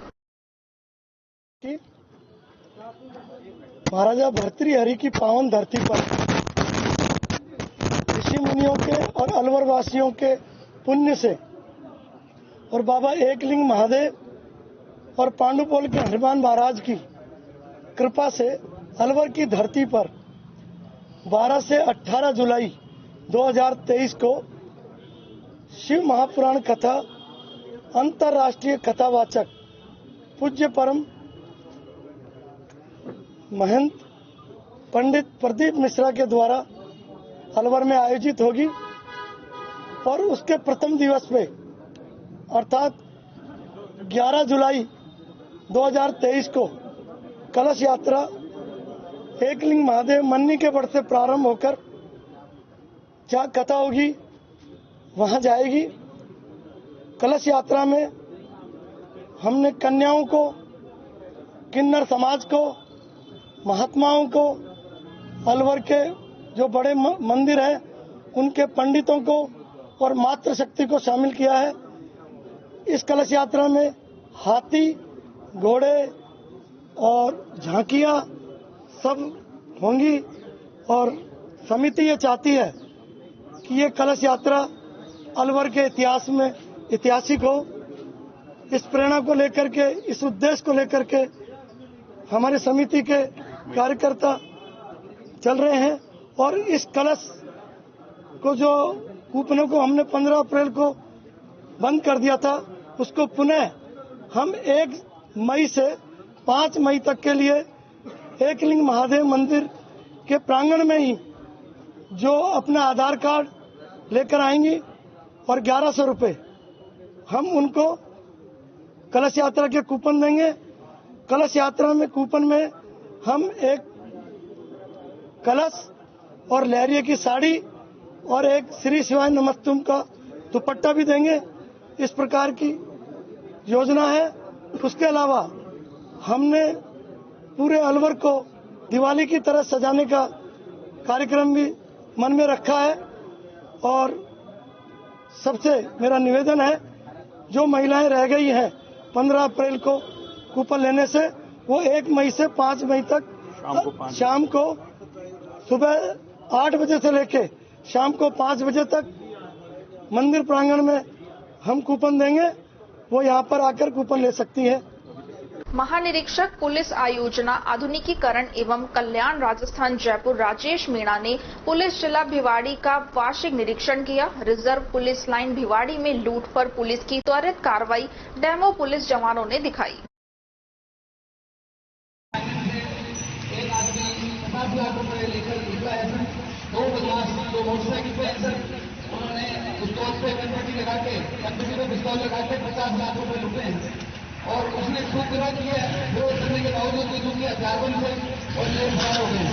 महाराजा भर्तृहरि की पावन धरती पर ऋषि मुनियों के और अलवर वासियों के पुण्य से और बाबा एकलिंग महादेव और पांडुपोल के हनुमान महाराज की कृपा से अलवर की धरती पर 12 से 18 जुलाई 2023 को शिव महापुराण कथा अंतर्राष्ट्रीय कथावाचक पूज्य परम महंत पंडित प्रदीप मिश्रा के द्वारा अलवर में आयोजित होगी और उसके प्रथम दिवस पे अर्थात 11 जुलाई 2023 को कलश यात्रा एकलिंग महादेव मन्नी के बढ़ से प्रारंभ होकर जहाँ कथा होगी वहाँ जाएगी। कलश यात्रा में हमने कन्याओं को, किन्नर समाज को, महात्माओं को, अलवर के जो बड़े मंदिर हैं उनके पंडितों को और मातृशक्ति को शामिल किया है। इस कलश यात्रा में हाथी, घोड़े और झांकियां सब होंगी और समिति ये चाहती है कि ये कलश यात्रा अलवर के इतिहास में ऐतिहासिक हो। इस प्रेरणा को लेकर के, इस उद्देश्य को लेकर के हमारे समिति के कार्यकर्ता चल रहे हैं और इस कलश को जो कूपनों को हमने 15 अप्रैल को बंद कर दिया था उसको पुनः हम 1 मई से 5 मई तक के लिए एकलिंग महादेव मंदिर के प्रांगण में ही जो अपना आधार कार्ड लेकर आएंगी और 1100 रुपये हम उनको कलश यात्रा के कूपन देंगे। कलश यात्रा में कूपन में हम एक कलश और लहरिये की साड़ी और एक श्री शिवाय नमस्तुम का दुपट्टा भी देंगे। इस प्रकार की योजना है। उसके अलावा हमने पूरे अलवर को दिवाली की तरह सजाने का कार्यक्रम भी मन में रखा है और सबसे मेरा निवेदन है जो महिलाएं रह गई हैं 15 अप्रैल को कूपन लेने से वो 1 मई से 5 मई तक शाम को सुबह 8 बजे से लेके शाम को 5 बजे तक मंदिर प्रांगण में हम कूपन देंगे। वो यहाँ पर आकर कूपन ले सकती है। महानिरीक्षक पुलिस आयोजना आधुनिकीकरण एवं कल्याण राजस्थान जयपुर राजेश मीणा ने पुलिस जिला भिवाड़ी का वार्षिक निरीक्षण किया। रिजर्व पुलिस लाइन भिवाड़ी में लूट पर पुलिस की त्वरित कार्रवाई डेमो पुलिस जवानों ने दिखाई। एक आदमी 50 लाख रुपए लेकर निकला है सर, 2 बदमाश 2 मोटरसाइकिल पे उन्होंने उस दोस्त पे कंपनी लगा के पिस्तौल लगा के 50 लाख रुपए लूटे हैं और उसने खूब गिरा किया विरोध करने के बावजूद भी दूसरे हथियारों से और ये फरार हो गए।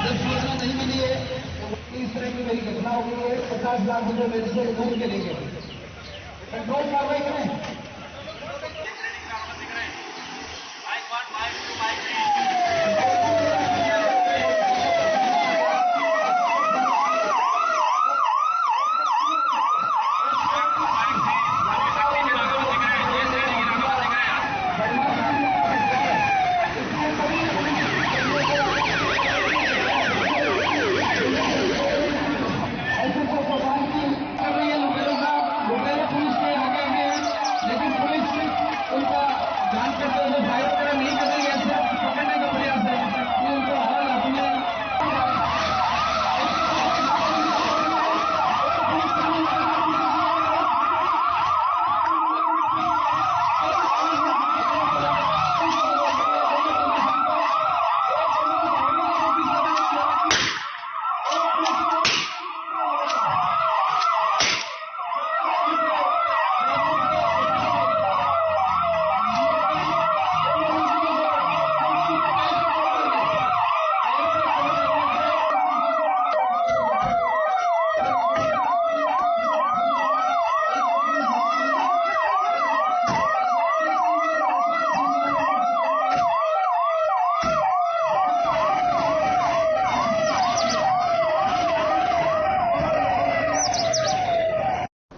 जब सूचना नहीं मिली है इस तरह की मेरी घटना हो गई है। 50 लाख रुपए मेरे से लूट के ले गए। कंट्रोल कार्रवाई करें।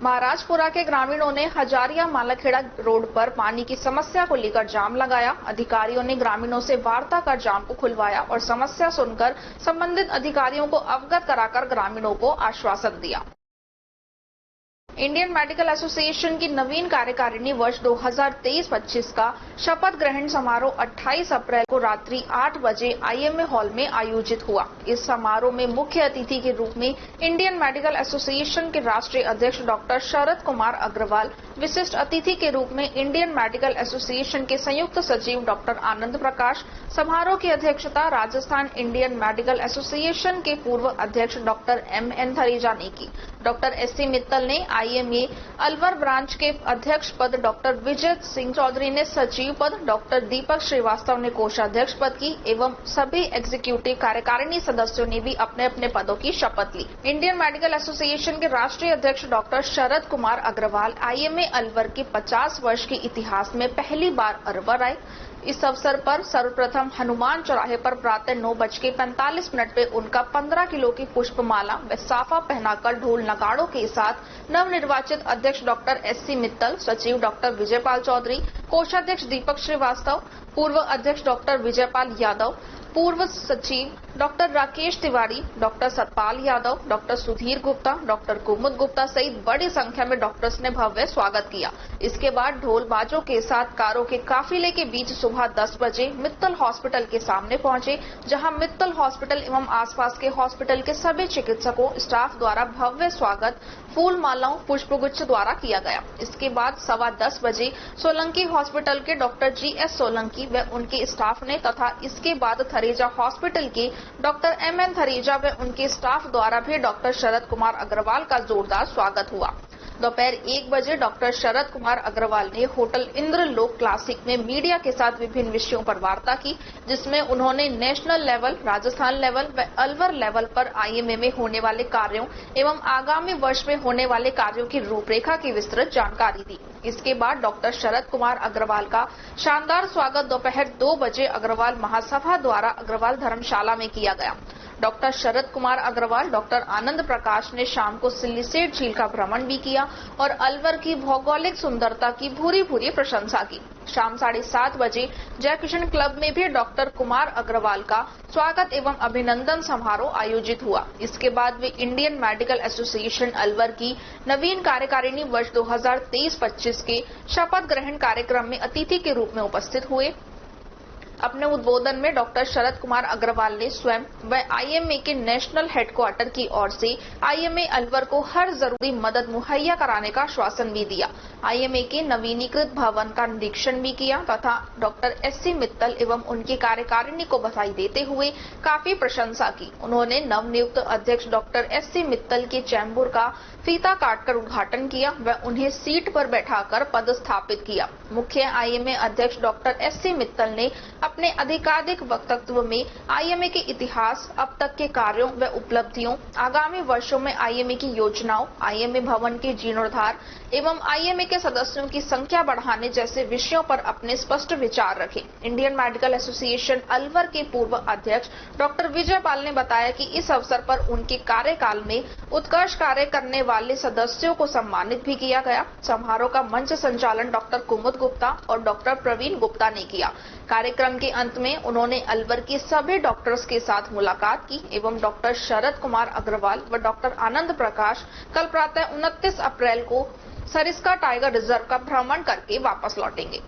महाराजपुरा के ग्रामीणों ने हजारिया मालाखेड़ा रोड पर पानी की समस्या को लेकर जाम लगाया। अधिकारियों ने ग्रामीणों से वार्ता कर जाम को खुलवाया और समस्या सुनकर संबंधित अधिकारियों को अवगत कराकर ग्रामीणों को आश्वासन दिया। इंडियन मेडिकल एसोसिएशन की नवीन कार्यकारिणी वर्ष 2023-25 का शपथ ग्रहण समारोह 28 अप्रैल को रात्रि 8 बजे आईएमए हॉल में आयोजित हुआ। इस समारोह में मुख्य अतिथि के रूप में इंडियन मेडिकल एसोसिएशन के राष्ट्रीय अध्यक्ष डॉक्टर शरद कुमार अग्रवाल, विशिष्ट अतिथि के रूप में इंडियन मेडिकल एसोसिएशन के संयुक्त सचिव डॉक्टर आनंद प्रकाश, समारोह की अध्यक्षता राजस्थान इंडियन मेडिकल एसोसिएशन के पूर्व अध्यक्ष डॉक्टर एमएन थरेजा ने की। डॉक्टर एससी मित्तल ने आईएमए अलवर ब्रांच के अध्यक्ष पद, डॉक्टर विजय सिंह चौधरी ने सचिव पद, डॉक्टर दीपक श्रीवास्तव ने कोषाध्यक्ष पद की एवं सभी एग्जीक्यूटिव कार्यकारिणी सदस्यों ने भी अपने अपने पदों की शपथ ली। इंडियन मेडिकल एसोसिएशन के राष्ट्रीय अध्यक्ष डॉक्टर शरद कुमार अग्रवाल आईएमए अलवर के 50 वर्ष के इतिहास में पहली बार अलवर आए। इस अवसर पर सर्वप्रथम हनुमान चौराहे पर प्रातः 9:45 पे उनका 15 किलो की पुष्पमाला व साफा पहनाकर ढोल नगाड़ों के साथ नवनिर्वाचित अध्यक्ष डॉक्टर एससी मित्तल, सचिव डॉक्टर विजयपाल चौधरी, कोषाध्यक्ष दीपक श्रीवास्तव, पूर्व अध्यक्ष डॉक्टर विजयपाल यादव, पूर्व सचिव doctor Rakesh Tiwari, doctor Satpal Yadav, doctor Sudhir Gupta, doctor Kumud Gupta सहित बड़ी संख्या में डॉक्टर्स ने भव्य स्वागत किया। इसके बाद ढोल बाजों के साथ कारों के काफिले के बीच सुबह 10 बजे मित्तल हॉस्पिटल के सामने पहुंचे, जहां मित्तल हॉस्पिटल एवं आसपास के हॉस्पिटल के सभी चिकित्सकों स्टाफ द्वारा भव्य स्वागत फूल मालाओं पुष्पगुच्छ द्वारा किया गया। इसके बाद 10:15 बजे सोलंकी हॉस्पिटल के डॉक्टर जीएस सोलंकी व उनके स्टाफ ने तथा इसके बाद थरेजा हॉस्पिटल के डॉक्टर एमएन थरेजा व उनके स्टाफ द्वारा भी डॉक्टर शरद कुमार अग्रवाल का जोरदार स्वागत हुआ। दोपहर 1 बजे डॉक्टर शरद कुमार अग्रवाल ने होटल इंद्रलोक क्लासिक में मीडिया के साथ विभिन्न विषयों पर वार्ता की, जिसमें उन्होंने नेशनल लेवल, राजस्थान लेवल व अलवर लेवल पर आईएमए में होने वाले कार्यों एवं आगामी वर्ष में होने वाले कार्यों की रूपरेखा की विस्तृत जानकारी दी। इसके बाद डॉक्टर शरद कुमार अग्रवाल का शानदार स्वागत दोपहर 2 बजे अग्रवाल महासभा द्वारा अग्रवाल धर्मशाला में किया गया। डॉक्टर शरद कुमार अग्रवाल, डॉक्टर आनंद प्रकाश ने शाम को सिल्लीसेठ झील का भ्रमण भी किया और अलवर की भौगोलिक सुंदरता की भूरी भूरी प्रशंसा की। शाम 7:30 बजे जय किशन क्लब में भी डॉक्टर कुमार अग्रवाल का स्वागत एवं अभिनंदन समारोह आयोजित हुआ। इसके बाद वे इंडियन मेडिकल एसोसिएशन अलवर की नवीन कार्यकारिणी वर्ष 2023-25 के शपथ ग्रहण कार्यक्रम में अतिथि के रूप में उपस्थित हुए। अपने उद्बोधन में डॉक्टर शरद कुमार अग्रवाल ने स्वयं व आईएमए के नेशनल हेडक्वार्टर की ओर से आईएमए अलवर को हर जरूरी मदद मुहैया कराने का आश्वासन भी दिया। आईएमए के नवीनीकृत भवन का निरीक्षण भी किया तथा डॉक्टर एससी मित्तल एवं उनकी कार्यकारिणी को बधाई देते हुए काफी प्रशंसा की। उन्होंने नवनियुक्त अध्यक्ष डॉक्टर एससी मित्तल के चैम्बर का फीता काटकर उद्घाटन किया व उन्हें सीट पर बैठाकर पदस्थापित किया। मुख्य आईएमए अध्यक्ष डॉक्टर एससी मित्तल ने अपने आधिकारिक वक्तव्य में आईएमए के इतिहास, अब तक के कार्यों व उपलब्धियों, आगामी वर्षों में आईएमए की योजनाओं, आईएमए भवन के जीर्णोद्धार एवं आईएमए के सदस्यों की संख्या बढ़ाने जैसे विषयों पर अपने स्पष्ट विचार रखे। इंडियन मेडिकल एसोसिएशन अलवर के पूर्व अध्यक्ष डॉक्टर विजयपाल ने बताया कि इस अवसर पर उनके कार्यकाल में उत्कृष्ट कार्य करने वाले सदस्यों को सम्मानित भी किया गया। समारोह का मंच संचालन डॉक्टर कुमुद गुप्ता और डॉक्टर प्रवीण गुप्ता ने किया। कार्यक्रम के अंत में उन्होंने अलवर के सभी डॉक्टर्स के साथ मुलाकात की एवं डॉक्टर शरद कुमार अग्रवाल व डॉक्टर आनंद प्रकाश कल प्रातः 29 अप्रैल को सरिस्का टाइगर रिजर्व का भ्रमण करके वापस लौटेंगे।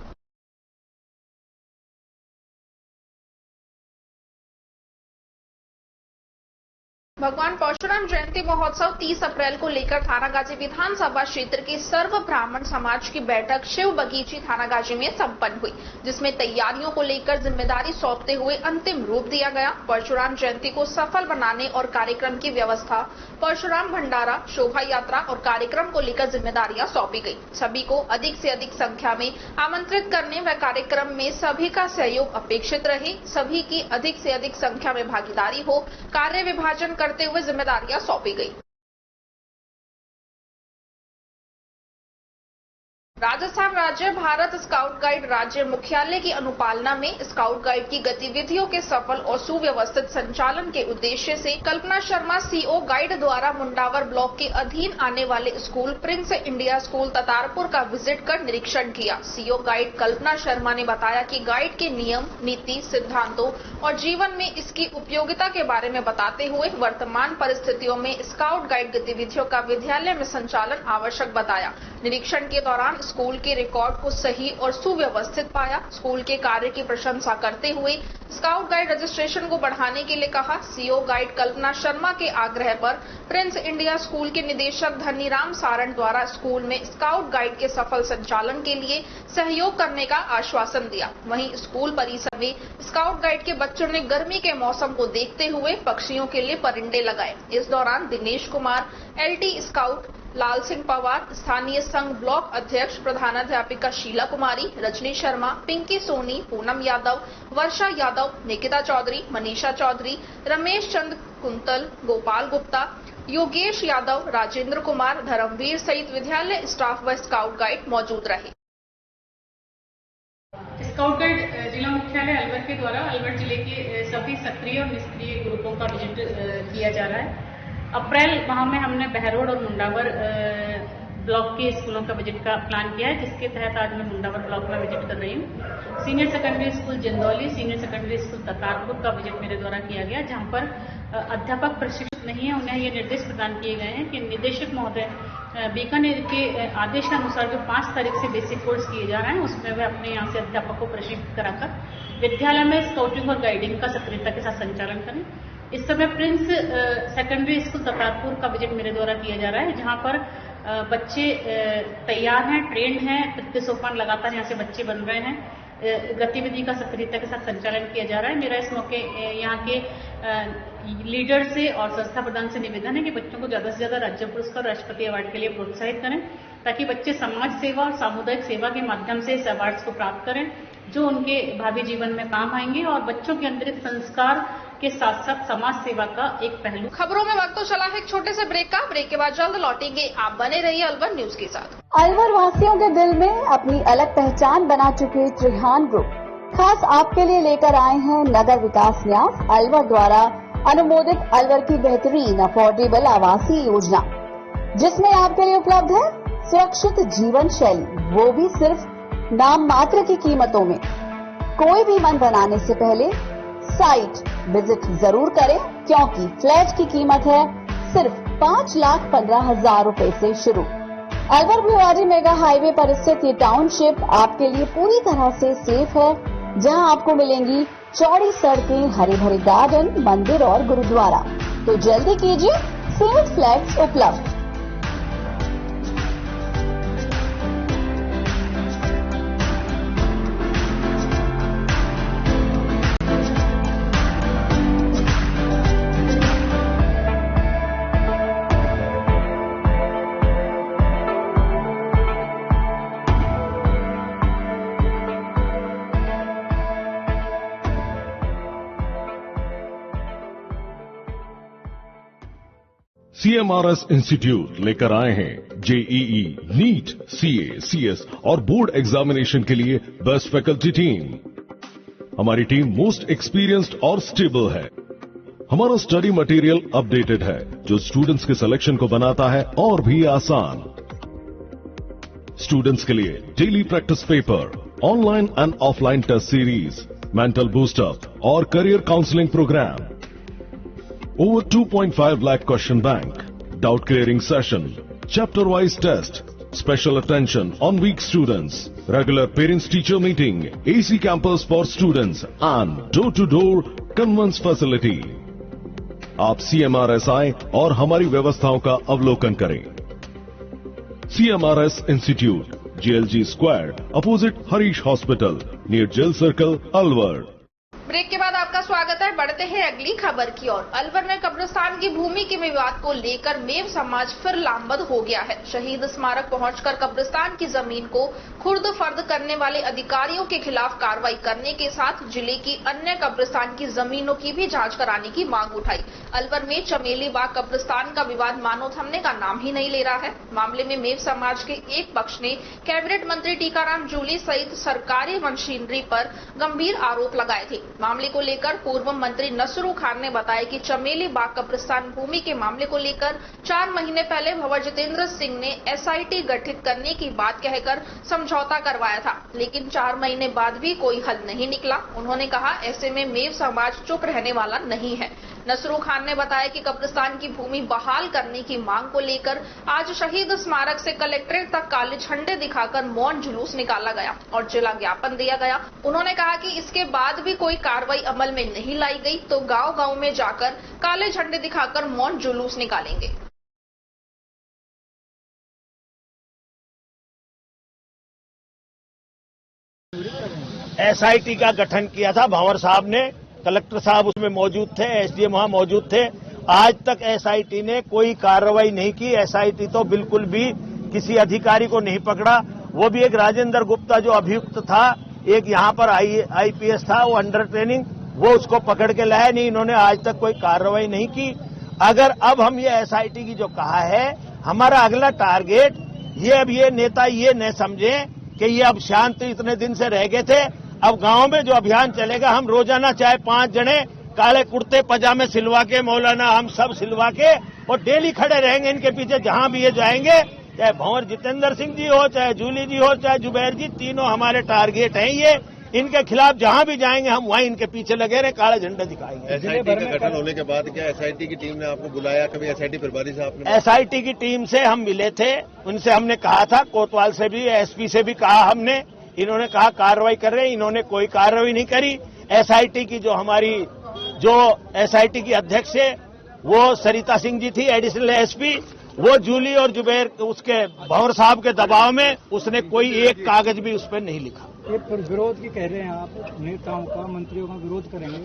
भगवान परशुराम जयंती महोत्सव 30 अप्रैल को लेकर थानागाजी विधानसभा क्षेत्र के सर्व ब्राह्मण समाज की बैठक शिव बगीची थानागाजी में संपन्न हुई, जिसमें तैयारियों को लेकर जिम्मेदारी सौंपते हुए अंतिम रूप दिया गया। परशुराम जयंती को सफल बनाने और कार्यक्रम की व्यवस्था, परशुराम भंडारा, शोभा यात्रा और कार्यक्रम को लेकर जिम्मेदारियां सौंपी गई। सभी को अधिक से अधिक संख्या में आमंत्रित करने व कार्यक्रम में सभी का सहयोग अपेक्षित रहे। सभी की अधिक से अधिक संख्या में भागीदारी हो, कार्य विभाजन करते हुए जिम्मेदारियां सौंपी गई। राजस्थान राज्य भारत स्काउट गाइड राज्य मुख्यालय की अनुपालना में स्काउट गाइड की गतिविधियों के सफल और सुव्यवस्थित संचालन के उद्देश्य से कल्पना शर्मा सीओ गाइड द्वारा मुंडावर ब्लॉक के अधीन आने वाले school Prince India school Tatarpur का विजिट कर निरीक्षण किया। सीओ गाइड कल्पना शर्मा ने बताया कि गाइड के नियम, नीति, सिद्धांतों और जीवन में इसकी उपयोगिता के बारे में बताते हुए वर्तमान परिस्थितियों में स्काउट गाइड गतिविधियों का विद्यालय में संचालन आवश्यक बताया। निरीक्षण के दौरान स्कूल के रिकॉर्ड को सही और सुव्यवस्थित पाया। स्कूल के कार्य की प्रशंसा करते हुए स्काउट गाइड रजिस्ट्रेशन को बढ़ाने के लिए कहा। सीओ गाइड कल्पना शर्मा के आग्रह पर प्रिंस इंडिया स्कूल के निदेशक धनीराम सारण द्वारा स्कूल में स्काउट गाइड के सफल संचालन के लिए सहयोग करने का आश्वासन दिया। वहीं स्कूल परिसर में स्काउट गाइड के बच्चों ने गर्मी के मौसम को देखते हुए पक्षियों के लिए परिंदे लगाए। इस दौरान दिनेश कुमार, LT स्काउट, लाल सिंह पवार, स्थानीय संघ ब्लॉक अध्यक्ष प्रधानाध्यापिका शीला कुमारी, रजनी शर्मा, पिंकी सोनी, पूनम यादव, वर्षा यादव, निकिता चौधरी, मनीषा चौधरी, रमेश चंद कुंतल, गोपाल गुप्ता, योगेश यादव, राजेंद्र कुमार, धर्मवीर सहित विद्यालय स्टाफ व स्काउट गाइड मौजूद रहे। स्काउट गाइड जिला मुख्यालय अलवर के द्वारा अलवर जिले के सभी सक्रिय और निष्क्रिय ग्रुपों का विजिट किया जा रहा है। अप्रैल माह में हमने बहरोड और मुंडावर ब्लॉक के स्कूलों का विजिट का प्लान किया है, जिसके तहत आज मैं मुंडावर ब्लॉक में विजिट कर रही हूँ। Senior secondary school Jindauli, senior secondary school Tatarpur का विजिट मेरे द्वारा किया गया, जहां पर अध्यापक प्रशिक्षित नहीं है। उन्हें ये निर्देश प्रदान किए गए हैं कि निदेशक महोदय बीकानेर के आदेश के अनुसार जो 5 तारीख से बेसिक कोर्स किए जा रहे हैं, उसमें वे अपने यहाँ से अध्यापक को प्रशिक्षित कराकर विद्यालय में स्काउटिंग और गाइडिंग का सक्रियता के साथ संचालन करें। इस समय प्रिंस सेकेंडरी स्कूल ततारपुर का विजिट मेरे द्वारा किया जा रहा है, जहां पर बच्चे तैयार हैं, ट्रेंड हैं, प्रति सोपान लगातार यहाँ से बच्चे बन रहे हैं। गतिविधि का सक्रियता के साथ संचालन किया जा रहा है। मेरा इस मौके यहाँ के लीडर से और संस्था प्रधान से निवेदन है कि बच्चों को ज्यादा से ज्यादा राज्य पुरस्कार, राष्ट्रपति अवार्ड के लिए प्रोत्साहित करें, ताकि बच्चे समाज सेवा और सामुदायिक सेवा के माध्यम से इस अवार्ड्स को प्राप्त करें, जो उनके भावी जीवन में काम आएंगे और बच्चों के अंदर संस्कार के साथ साथ समाज सेवा का एक पहलू। खबरों में वक्त तो चला है एक छोटे से ब्रेक का। ब्रेक के बाद जल्द लौटेंगे। आप बने रहिए अलवर न्यूज के साथ। अलवर वासियों के दिल में अपनी अलग पहचान बना चुके त्रिहान ग्रुप खास आपके लिए लेकर आए हैं नगर विकास न्यास अलवर द्वारा अनुमोदित अलवर की बेहतरीन अफोर्डेबल आवासीय योजना, जिसमें आपके लिए उपलब्ध है सुरक्षित जीवन शैली, वो भी सिर्फ नाम मात्र की कीमतों में। कोई भी मन बनाने से पहले साइट विजिट जरूर करें, क्योंकि फ्लैट की कीमत है सिर्फ 5,15,000 रुपए से शुरू। अलवर भिवाड़ी मेगा हाईवे पर स्थित ये टाउनशिप आपके लिए पूरी तरह से सेफ है, जहां आपको मिलेंगी चौड़ी सड़कें, हरे भरे गार्डन, मंदिर और गुरुद्वारा। तो जल्दी कीजिए, सेल्स फ्लैट्स उपलब्ध। CMRS इंस्टीट्यूट लेकर आए हैं JEE, नीट, CA, CS और बोर्ड एग्जामिनेशन के लिए बेस्ट फैकल्टी टीम। हमारी टीम मोस्ट एक्सपीरियंस्ड और स्टेबल है। हमारा स्टडी मटेरियल अपडेटेड है, जो स्टूडेंट्स के सिलेक्शन को बनाता है और भी आसान। स्टूडेंट्स के लिए daily practice paper, online and offline test series, mental boost up और career counselling programme. Over 2.5 lakh question bank, doubt clearing session, chapter wise test, special attention on weak students, regular parents teacher meeting, AC campus for students and door to door conveyance facility. आप CMRS आएं और हमारी व्यवस्थाओं का अवलोकन करें। CMRS institute, JLG square, opposite Harish hospital, near jail circle, Alwar. Break के बाद आपका स्वागत है। बढ़ते हैं अगली खबर की ओर। अलवर में कब्रिस्तान की भूमि के विवाद को लेकर मेव समाज फिर लामबंद हो गया है। शहीद स्मारक पहुंचकर कब्रिस्तान की जमीन को खुर्द फर्द करने वाले अधिकारियों के खिलाफ कार्रवाई करने के साथ जिले की अन्य कब्रिस्तान की जमीनों की भी जांच कराने की मांग उठाई। अलवर में चमेली बाग कब्रिस्तान का विवाद मानो थमने का नाम ही नहीं ले रहा है। मामले में मेव समाज के एक पक्ष ने कैबिनेट मंत्री टीकाराम जूली सहित सरकारी मशीनरी पर गंभीर आरोप लगाए थे। मामले को लेकर पूर्व मंत्री नसरू खान ने बताया कि चमेली बाग कब्रिस्तान भूमि के मामले को लेकर 4 महीने पहले भंवर जितेंद्र सिंह ने SIT गठित करने की बात कहकर समझौता करवाया था, लेकिन 4 महीने बाद भी कोई हल नहीं निकला। उन्होंने कहा, ऐसे में मेव समाज चुप रहने वाला नहीं है। नसरू खान ने बताया कि कब्रिस्तान की भूमि बहाल करने की मांग को लेकर आज शहीद स्मारक से कलेक्ट्रेट तक काले झंडे दिखाकर मौन जुलूस निकाला गया और जिला ज्ञापन दिया गया। उन्होंने कहा कि इसके बाद भी कोई कार्रवाई अमल में नहीं लाई गई तो गांव-गांव में जाकर काले झंडे दिखाकर मौन जुलूस निकालेंगे। SIT का गठन किया था भंवर साहब ने, कलेक्टर साहब उसमें मौजूद थे, SDM वहां मौजूद थे। आज तक SIT ने कोई कार्रवाई नहीं की। SIT तो बिल्कुल भी किसी अधिकारी को नहीं पकड़ा। वो भी एक राजेंद्र गुप्ता जो अभियुक्त था, एक यहाँ पर IPS था, वो अंडर ट्रेनिंग, वो उसको पकड़ के लाया नहीं। इन्होंने आज तक कोई कार्रवाई नहीं की। अगर अब हम ये SIT की जो कहा है, हमारा अगला टारगेट ये नेता ये न समझें कि ये अब शांत इतने दिन से रह गए थे। अब गांव में जो अभियान चलेगा, हम रोजाना चाहे 5 जने काले कुर्ते पजामे सिलवा के, मौलाना हम सब सिलवा के, और डेली खड़े रहेंगे इनके पीछे जहां भी ये जाएंगे। चाहे भंवर जितेंद्र सिंह जी हो, चाहे जूली जी हो, चाहे जुबैर जी, तीनों हमारे टारगेट हैं। ये इनके खिलाफ जहां भी जाएंगे हम वहीं इनके पीछे लगे रहे, काले झंडे दिखाएंगे। SIT का गठन होने के बाद क्या SIT की टीम ने आपको बुलाया? कभी SIT प्रभारी से आपने? SIT की टीम से हम मिले थे, उनसे हमने कहा था, कोतवाल से भी, SP से भी कहा हमने। इन्होंने कहा कार्रवाई कर रहे हैं, इन्होंने कोई कार्रवाई नहीं करी। SIT की जो SIT की अध्यक्ष है वो सरिता सिंह जी थी, एडिशनल SP। वो जूली और जुबैर उसके भंवर साहब के दबाव में उसने कोई एक कागज भी उस पर नहीं लिखा। ये विरोध की कह रहे हैं आप, नेताओं का, मंत्रियों का विरोध करेंगे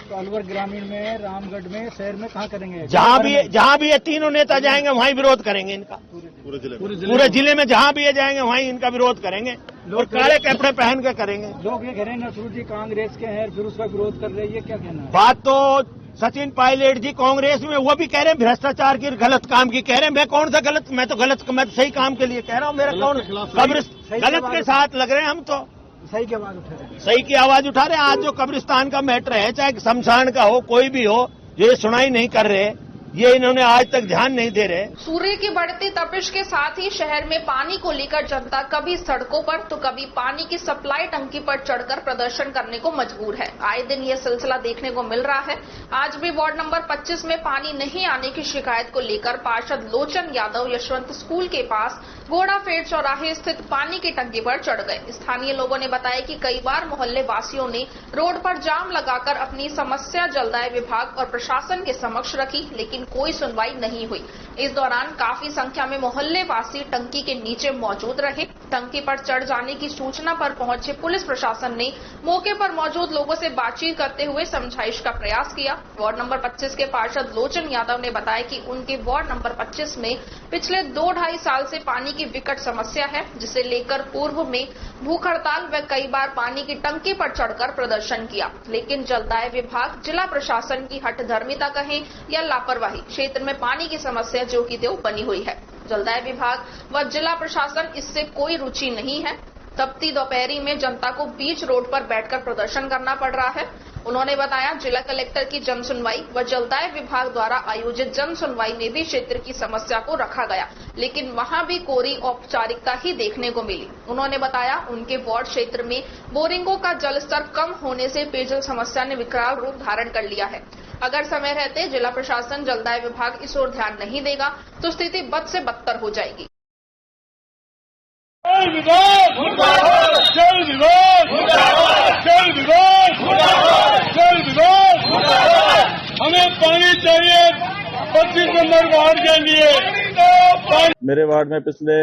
तो अलवर ग्रामीण में, रामगढ़ में, शहर में कहाँ करेंगे? जहां भी ये तीनों नेता जाएंगे वहीं विरोध करेंगे इनका। पूरे जिले में जहां भी ये जाएंगे वहीं इनका विरोध करेंगे और काले कपड़े पहन के करेंगे। लोग ये कह रहे हैं नसरू जी कांग्रेस के हैं, फिर उसका विरोध कर रहे हैं, ये क्या कहना है? बात तो सचिन पायलट जी कांग्रेस में, वो भी कह रहे हैं भ्रष्टाचार की, गलत काम की कह रहे हैं। मैं कौन सा गलत? मैं तो सही काम के लिए कह रहा हूँ। मेरा कौन गलत के साथ लग रहे हैं? हम तो सही की आवाज उठा रहे हैं। सही की आवाज उठा रहे हैं। आज जो कब्रिस्तान का मैटर है, चाहे शमशान का हो, कोई भी हो, जो ये सुनाई नहीं कर रहे, ये इन्होंने आज तक ध्यान नहीं दे रहे। सूर्य की बढ़ती तपिश के साथ ही शहर में पानी को लेकर जनता कभी सड़कों पर तो कभी पानी की सप्लाई टंकी पर चढ़कर प्रदर्शन करने को मजबूर है। आए दिन यह सिलसिला देखने को मिल रहा है। आज भी वार्ड नंबर 25 में पानी नहीं आने की शिकायत को लेकर पार्षद लोचन यादव यशवंत स्कूल के पास घोड़ाफेड़ चौराहे स्थित पानी की टंकी पर चढ़ गए। स्थानीय लोगों ने बताया कि कई बार मोहल्ले वासियों ने रोड पर जाम लगाकर अपनी समस्या जलदाय विभाग और प्रशासन के समक्ष रखी, लेकिन कोई सुनवाई नहीं हुई। इस दौरान काफी संख्या में मोहल्ले वासी टंकी के नीचे मौजूद रहे। टंकी पर चढ़ जाने की सूचना पर पहुंचे पुलिस प्रशासन ने मौके पर मौजूद लोगों से बातचीत करते हुए समझाइश का प्रयास किया। वार्ड नंबर 25 के पार्षद लोचन यादव ने बताया कि उनके वार्ड नंबर 25 में पिछले 2-2.5 साल से पानी की विकट समस्या है, जिसे लेकर पूर्व में भूख हड़ताल व कई बार पानी की टंकी पर चढ़कर प्रदर्शन किया, लेकिन जलदाय विभाग, जिला प्रशासन की हठधर्मिता कहें या लापरवाही, क्षेत्र में पानी की समस्या जो की त्यों बनी हुई है। जलदाय विभाग व जिला प्रशासन इससे कोई रुचि नहीं है। तपती दोपहरी में जनता को बीच रोड पर बैठकर प्रदर्शन करना पड़ रहा है। उन्होंने बताया, जिला कलेक्टर की जन सुनवाई व जलदाय विभाग द्वारा आयोजित जन सुनवाई में भी क्षेत्र की समस्या को रखा गया, लेकिन वहां भी कोरी औपचारिकता ही देखने को मिली। उन्होंने बताया, उनके वार्ड क्षेत्र में बोरिंगों का जलस्तर कम होने से पेयजल समस्या ने विकराल रूप धारण कर लिया है। अगर समय रहते जिला प्रशासन, जलदाय विभाग इस ओर ध्यान नहीं देगा तो स्थिति बद से बदतर हो जाएगी। जल विभाग मुर्दाबाद, जल विभाग मुर्दाबाद, जल विभाग मुर्दाबाद, जल विभाग मुर्दाबाद। हमें पानी चाहिए 25 नंबर वार्ड के लिए। मेरे वार्ड में पिछले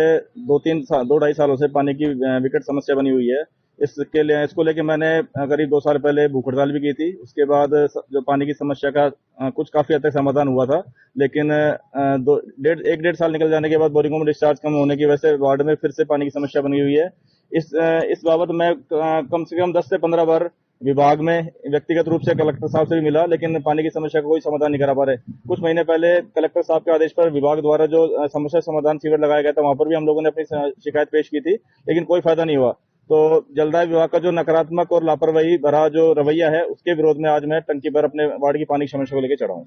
2-2.5 सालों से पानी की विकट समस्या बनी हुई है। इसको लेके मैंने करीब 2 साल पहले भूख हड़ताल भी की थी। उसके बाद जो पानी की समस्या का कुछ काफी हद तक समाधान हुआ था, लेकिन 1-1.5 साल निकल जाने के बाद बोरिंगों में डिस्चार्ज कम होने की वजह से वार्ड में फिर से पानी की समस्या बनी हुई है। इस बाबत मैं कम से कम 10 से 15 बार विभाग में व्यक्तिगत रूप से कलेक्टर साहब से भी मिला, लेकिन पानी की समस्या का कोई समाधान नहीं करा पा रहे। कुछ महीने पहले कलेक्टर साहब के आदेश पर विभाग द्वारा जो समस्या समाधान शिविर लगाया गया था, वहां पर भी हम लोगों ने अपनी शिकायत पेश की थी, लेकिन कोई फायदा नहीं हुआ। तो जलदाय विभाग का जो नकारात्मक और लापरवाही भरा जो रवैया है, उसके विरोध में आज मैं टंकी पर अपने वार्ड की पानी की समस्या को लेकर चढ़ा हूँ।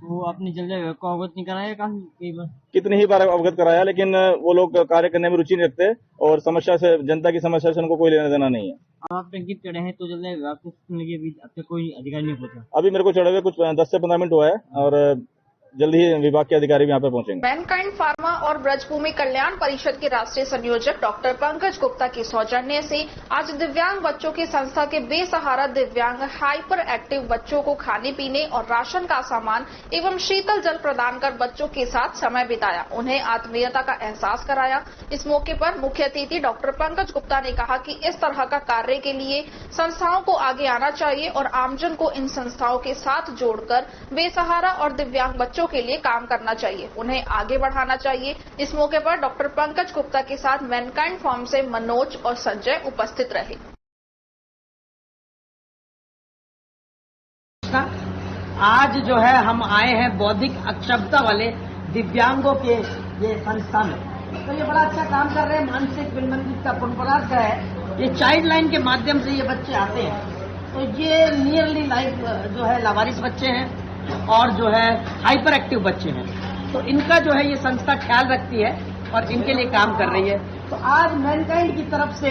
तो आपने जलदाय विभाग को अवगत नहीं कराया? कई बार कितनी ही बार अवगत कराया, लेकिन वो लोग कार्य करने में रुचि नहीं रखते और समस्या से, जनता की समस्या से उनको कोई लेना देना नहीं है। आप टंकी चढ़े हैं तो जलदाय विभाग को अभी अब तक कोई अधिकारी नहीं पहुंचा? अभी मेरे को चढ़े हुए कुछ 10 से 15 मिनट हुआ है और जल्द ही विभाग के अधिकारी भी यहाँ पे पहुंचेंगे। मैनकाइंड फार्मा और ब्रजभूमि कल्याण परिषद के राष्ट्रीय संयोजक डॉक्टर पंकज गुप्ता के सौजन्य से आज दिव्यांग बच्चों की संस्था के बेसहारा दिव्यांग हाइपर एक्टिव बच्चों को खाने पीने और राशन का सामान एवं शीतल जल प्रदान कर बच्चों के साथ समय बिताया, उन्हें आत्मीयता का एहसास कराया। इस मौके पर मुख्य अतिथि डॉक्टर पंकज गुप्ता ने कहा कि इस तरह का कार्य के लिए संस्थाओं को आगे आना चाहिए और आमजन को इन संस्थाओं के साथ जोड़कर बेसहारा और दिव्यांग बच्चों के लिए काम करना चाहिए, उन्हें आगे बढ़ाना चाहिए। इस मौके पर डॉक्टर पंकज गुप्ता के साथ मैनकाइंड फार्म से मनोज और संजय उपस्थित रहे। आज जो है हम आए हैं बौद्धिक अक्षमता वाले दिव्यांगों के ये संस्था में, तो ये बड़ा अच्छा काम कर रहे हैं। मानसिक विलंबित का पुनर्वास है, ये चाइल्ड लाइन के माध्यम से ये बच्चे आते हैं, तो ये नियरली लाइफ जो है लावारिस बच्चे हैं और जो है हाइपर एक्टिव बच्चे हैं, तो इनका जो है ये संस्था ख्याल रखती है और इनके लिए काम कर रही है। तो आज मैनकाइंड की तरफ से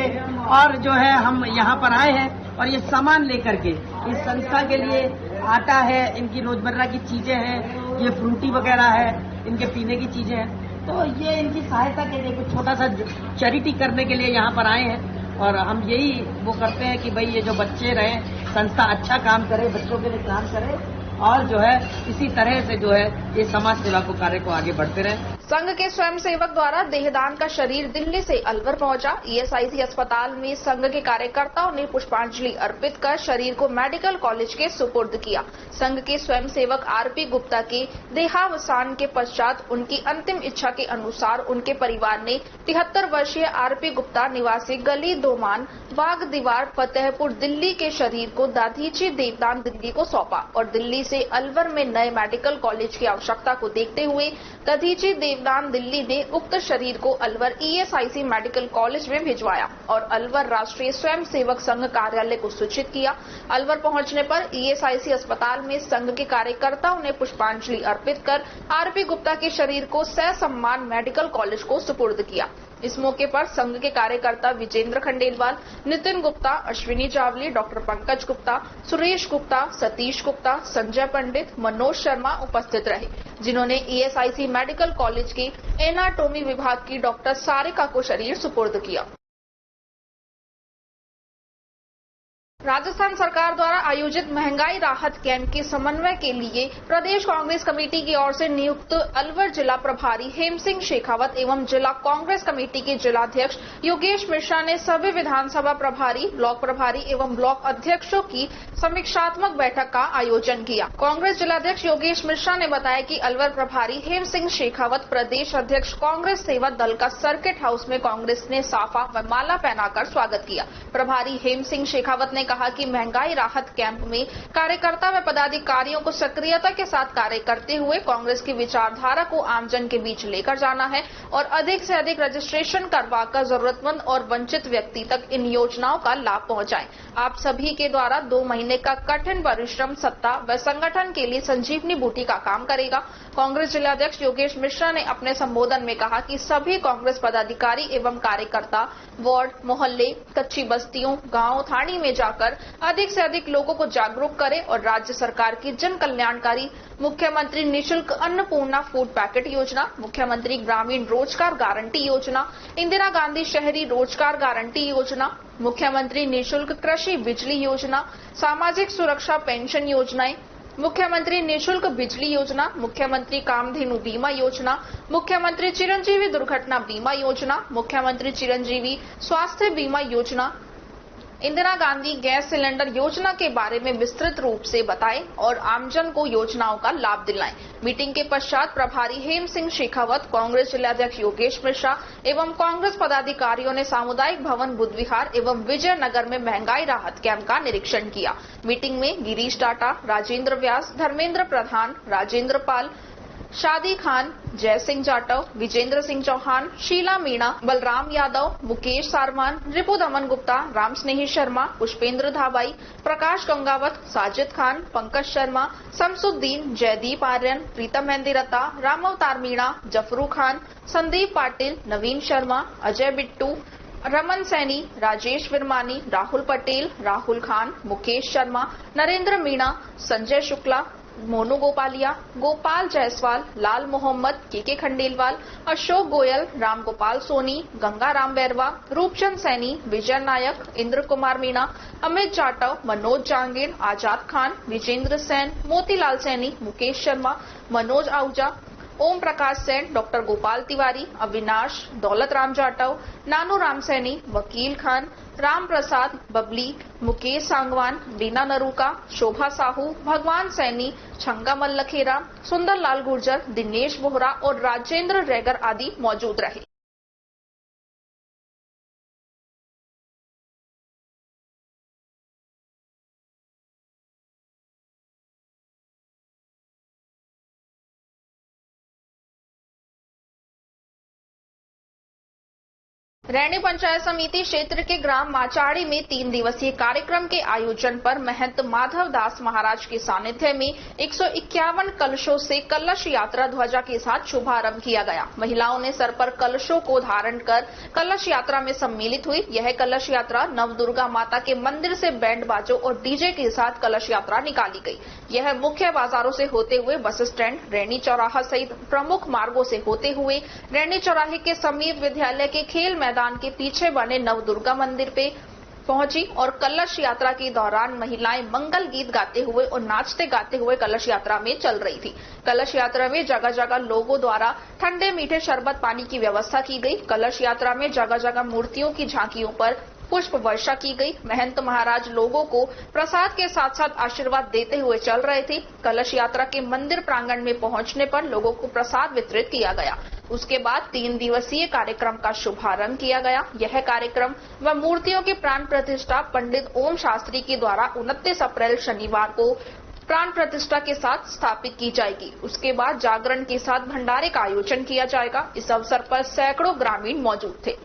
और जो है हम यहाँ पर आए हैं और ये सामान लेकर के इस संस्था के लिए आटा है, इनकी रोजमर्रा की चीजें हैं, ये फ्रूटी वगैरह है, इनके पीने की चीजें हैं, तो ये इनकी सहायता के लिए कुछ छोटा सा चैरिटी करने के लिए यहाँ पर आए हैं। और हम यही वो करते हैं कि भाई ये जो बच्चे रहे संस्था अच्छा काम करे, बच्चों के लिए काम करे और जो है इसी तरह से जो है ये समाज सेवा को कार्य को आगे बढ़ते रहे। संघ के स्वयंसेवक द्वारा देहदान का शरीर दिल्ली से अलवर पहुंचा। ईएसआईसी अस्पताल में संघ के कार्यकर्ताओं ने पुष्पांजलि अर्पित कर शरीर को मेडिकल कॉलेज के सुपुर्द किया। संघ के स्वयंसेवक आरपी गुप्ता के देहावसान के पश्चात उनकी अंतिम इच्छा के अनुसार उनके परिवार ने 73 वर्षीय आरपी गुप्ता निवासी गली दोमान बाग दीवार फतेहपुर दिल्ली के शरीर को दाधीची देवदान दिल्ली को सौंपा और दिल्ली से अलवर में नए मेडिकल कॉलेज की आवश्यकता को देखते हुए दधीची देवदान दिल्ली ने उक्त शरीर को अलवर ईएसआईसी मेडिकल कॉलेज में भिजवाया और अलवर राष्ट्रीय स्वयंसेवक संघ कार्यालय को सूचित किया। अलवर पहुंचने पर ईएसआईसी अस्पताल में संघ के कार्यकर्ताओं ने पुष्पांजलि अर्पित कर आरपी गुप्ता के शरीर को ससम्मान मेडिकल कॉलेज को सुपुर्द किया। इस मौके पर संघ के कार्यकर्ता विजेंद्र खंडेलवाल, नितिन गुप्ता, अश्विनी जावली, डॉक्टर पंकज गुप्ता, सुरेश गुप्ता, सतीश गुप्ता, संजय पंडित, मनोज शर्मा उपस्थित रहे, जिन्होंने ईएसआईसी मेडिकल कॉलेज के एनाटॉमी विभाग की डॉक्टर सारिका को शरीर सुपुर्द किया। राजस्थान सरकार द्वारा आयोजित महंगाई राहत कैंप के समन्वय के लिए प्रदेश कांग्रेस कमेटी की ओर से नियुक्त अलवर जिला प्रभारी हेम सिंह शेखावत एवं जिला कांग्रेस कमेटी के जिलाध्यक्ष योगेश मिश्रा ने सभी विधानसभा प्रभारी, ब्लॉक प्रभारी एवं ब्लॉक अध्यक्षों की समीक्षात्मक बैठक का आयोजन किया। कांग्रेस जिलाध्यक्ष योगेश मिश्रा ने बताया कि अलवर प्रभारी हेम सिंह शेखावत प्रदेश अध्यक्ष कांग्रेस सेवा दल का सर्किट हाउस में कांग्रेस ने साफा व माला पहनाकर स्वागत किया। प्रभारी हेम सिंह शेखावत ने कहा कि महंगाई राहत कैंप में कार्यकर्ता व पदाधिकारियों को सक्रियता के साथ कार्य करते हुए कांग्रेस की विचारधारा को आमजन के बीच लेकर जाना है और अधिक से अधिक रजिस्ट्रेशन करवाकर जरूरतमंद और वंचित व्यक्ति तक इन योजनाओं का लाभ पहुंचाएं। आप सभी के द्वारा 2 महीने का कठिन परिश्रम सत्ता व संगठन के लिए संजीवनी बूटी का काम करेगा। कांग्रेस जिलाध्यक्ष योगेश मिश्रा ने अपने संबोधन में कहा कि सभी कांग्रेस पदाधिकारी एवं कार्यकर्ता वार्ड, मोहल्ले, कच्ची बस्तियों, गांव, थानी में जाकर अधिक से अधिक लोगों को जागरूक करें और राज्य सरकार की जन कल्याणकारी मुख्यमंत्री निःशुल्क अन्नपूर्णा फूड पैकेट योजना, मुख्यमंत्री ग्रामीण रोजगार गारंटी योजना, इंदिरा गांधी शहरी रोजगार गारंटी योजना, मुख्यमंत्री निःशुल्क कृषि बिजली योजना, सामाजिक सुरक्षा पेंशन योजनाएं, मुख्यमंत्री निःशुल्क बिजली योजना, मुख्यमंत्री कामधेनु बीमा योजना, मुख्यमंत्री चिरंजीवी दुर्घटना बीमा योजना, मुख्यमंत्री चिरंजीवी स्वास्थ्य बीमा योजना, इंदिरा गांधी गैस सिलेंडर योजना के बारे में विस्तृत रूप से बताएं और आमजन को योजनाओं का लाभ दिलाएं। मीटिंग के पश्चात प्रभारी हेम सिंह शेखावत, कांग्रेस जिलाध्यक्ष योगेश मिश्रा एवं कांग्रेस पदाधिकारियों ने सामुदायिक भवन बुद्ध विहार एवं विजयनगर में महंगाई राहत कैंप का निरीक्षण किया। मीटिंग में गिरीश टाटा, राजेंद्र व्यास, धर्मेंद्र प्रधान, राजेंद्र पाल, शादी खान, जय सिंह जाटव, विजेंद्र सिंह चौहान, शीला मीणा, बलराम यादव, मुकेश सारमान, रिपु दमन गुप्ता, राम स्नेही शर्मा, पुष्पेंद्र धाबाई, प्रकाश गंगावत, साजिद खान, पंकज शर्मा, शमसुद्दीन, जयदीप आर्यन, प्रीतम मेहंदीरता, रामअवतार मीणा, जफरू खान, संदीप पाटिल, नवीन शर्मा, अजय बिट्टू, रमन सैनी, राजेश विरमानी, राहुल पटेल, राहुल खान, मुकेश शर्मा, नरेंद्र मीणा, संजय शुक्ला, मोनू गोपालिया, गोपाल जायसवाल, लाल मोहम्मद, के खंडेलवाल, अशोक गोयल, राम गोपाल सोनी, गंगा राम बैरवा, रूपचंद सैनी, विजय नायक, इंद्र कुमार मीणा, अमित जाटव, मनोज जांगीर, आजाद खान, विजेंद्र सैन, मोतीलाल सैनी, मुकेश शर्मा, मनोज आहूजा, ओम प्रकाश सेन, डॉक्टर गोपाल तिवारी, अविनाश, दौलत राम जाटव, नानू राम सैनी, वकील खान, राम प्रसाद, बबली, मुकेश सांगवान, बीना नरूका, शोभा साहू, भगवान सैनी, छंगा मल्लखेरा, सुंदर लाल गुर्जर, दिनेश बोहरा और राजेंद्र रेगर आदि मौजूद रहे। रैणी पंचायत समिति क्षेत्र के ग्राम माचाड़ी में 3 दिवसीय कार्यक्रम के आयोजन पर महंत माधव दास महाराज के सानिध्य में 151 कलशों से कलश यात्रा ध्वजा के साथ शुभारंभ किया गया। महिलाओं ने सर पर कलशों को धारण कर कलश यात्रा में सम्मिलित हुई। यह कलश यात्रा नवदुर्गा माता के मंदिर से बैंड बाजों और डीजे के साथ कलश यात्रा निकाली गई। यह मुख्य बाजारों से होते हुए बस स्टैंड, रैणी चौराहा सहित प्रमुख मार्गों से होते हुए रैणी चौराहे के समीप विद्यालय के खेल मैदान के पीछे बने नवदुर्गा मंदिर पे पहुंची और कलश यात्रा के दौरान महिलाएं मंगल गीत गाते हुए और नाचते गाते हुए कलश यात्रा में चल रही थी। कलश यात्रा में जगह जगह लोगों द्वारा ठंडे मीठे शरबत पानी की व्यवस्था की गई। कलश यात्रा में जगह जगह मूर्तियों की झांकियों पर पुष्प वर्षा की गई। महंत महाराज लोगों को प्रसाद के साथ साथ आशीर्वाद देते हुए चल रहे थे। कलश यात्रा के मंदिर प्रांगण में पहुंचने पर लोगों को प्रसाद वितरित किया गया। उसके बाद 3 दिवसीय कार्यक्रम का शुभारंभ किया गया। यह कार्यक्रम व मूर्तियों की प्राण प्रतिष्ठा पंडित ओम शास्त्री के द्वारा 29 अप्रैल शनिवार को प्राण प्रतिष्ठा के साथ स्थापित की जाएगी। उसके बाद जागरण के साथ भंडारे का आयोजन किया जाएगा। इस अवसर पर सैकड़ों ग्रामीण मौजूद थे।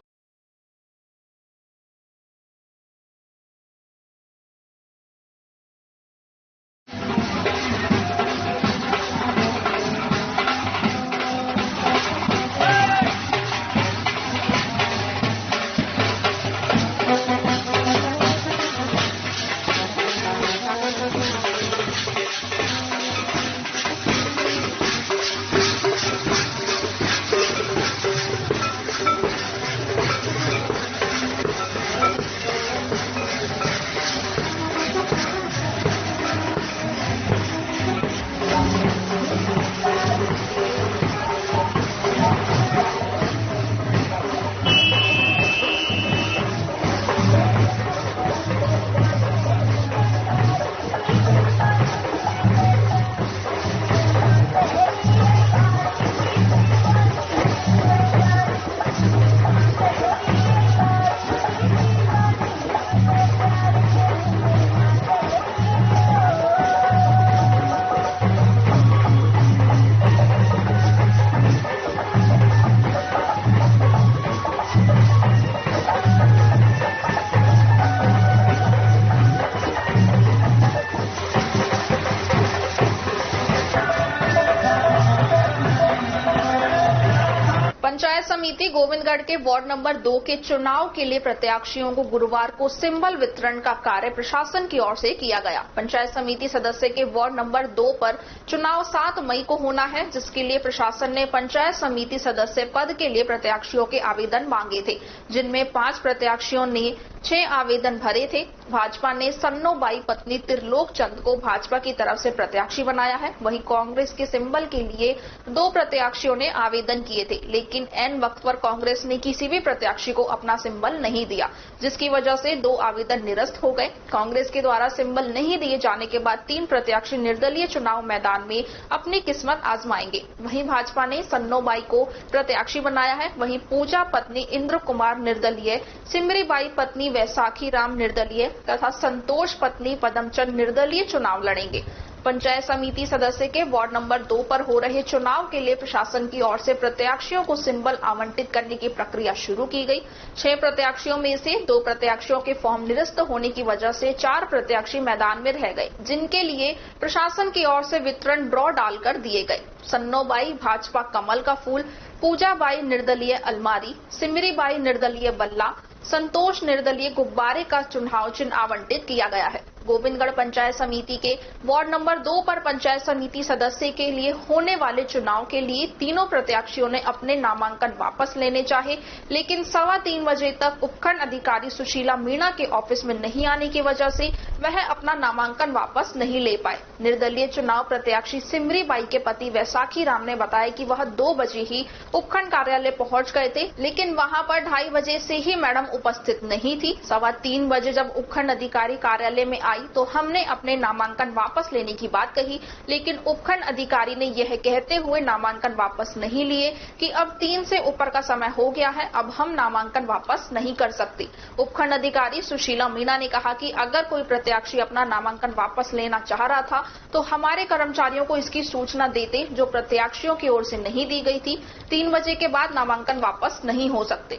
समिति गोविंदगढ़ के वार्ड नंबर 2 के चुनाव के लिए प्रत्याशियों को गुरुवार को सिंबल वितरण का कार्य प्रशासन की ओर से किया गया। पंचायत समिति सदस्य के वार्ड नंबर 2 पर चुनाव 7 मई को होना है, जिसके लिए प्रशासन ने पंचायत समिति सदस्य पद के लिए प्रत्याशियों के आवेदन मांगे थे, जिनमें 5 प्रत्याशियों ने 6 आवेदन भरे थे। भाजपा ने सन्नोबाई पत्नी त्रिलोक चंद को भाजपा की तरफ से प्रत्याशी बनाया है। वहीं कांग्रेस के सिंबल के लिए 2 प्रत्याशियों ने आवेदन किए थे, लेकिन एन वक्त पर कांग्रेस ने किसी भी प्रत्याशी को अपना सिंबल नहीं दिया, जिसकी वजह से 2 आवेदन निरस्त हो गए। कांग्रेस के द्वारा सिंबल नहीं दिए जाने के बाद 3 प्रत्याशी निर्दलीय चुनाव मैदान में अपनी किस्मत आजमाएंगे। वहीं भाजपा ने सन्नोबाई को प्रत्याशी बनाया है। वहीं पूजा पत्नी इंद्र कुमार निर्दलीय, सिमरीबाई पत्नी वैसाखी राम निर्दलीय तथा संतोष पत्नी पदमचंद निर्दलीय चुनाव लड़ेंगे। पंचायत समिति सदस्य के वार्ड नंबर 2 पर हो रहे चुनाव के लिए प्रशासन की ओर से प्रत्याशियों को सिंबल आवंटित करने की प्रक्रिया शुरू की गई। 6 प्रत्याशियों में से 2 प्रत्याशियों के फॉर्म निरस्त होने की वजह से 4 प्रत्याशी मैदान में रह गए, जिनके लिए प्रशासन की ओर से वितरण ड्रॉ डालकर दिए गए। सन्नोबाई भाजपा कमल का फूल, पूजाबाई निर्दलीय अलमारी, सिमरीबाई निर्दलीय बल्ला, संतोष निर्दलीय गुब्बारे का चुनाव चिन्ह आवंटित किया गया है। गोविंदगढ़ पंचायत समिति के वार्ड नंबर 2 पर पंचायत समिति सदस्य के लिए होने वाले चुनाव के लिए तीनों प्रत्याशियों ने अपने नामांकन वापस लेने चाहे, लेकिन 3:15 बजे तक उपखंड अधिकारी सुशीला मीणा के ऑफिस में नहीं आने की वजह से वह अपना नामांकन वापस नहीं ले पाए। निर्दलीय चुनाव प्रत्याशी सिमरीबाई के पति वैसाखी राम ने बताया कि वह 2 बजे ही उपखंड कार्यालय पहुंच गए थे, लेकिन वहां पर 2:30 बजे से ही मैडम उपस्थित नहीं थी। 3:15 बजे जब उपखंड अधिकारी कार्यालय में आई तो हमने अपने नामांकन वापस लेने की बात कही, लेकिन उपखंड अधिकारी ने यह कहते हुए नामांकन वापस नहीं लिए कि अब 3 से ऊपर का समय हो गया है, अब हम नामांकन वापस नहीं कर सकते। उपखंड अधिकारी सुशीला मीणा ने कहा कि अगर कोई प्रत्याशी अपना नामांकन वापस लेना चाह रहा था तो हमारे कर्मचारियों को इसकी सूचना देते, जो प्रत्याशियों की ओर से नहीं दी गई थी। 3 बजे के बाद नामांकन वापस नहीं हो सकते।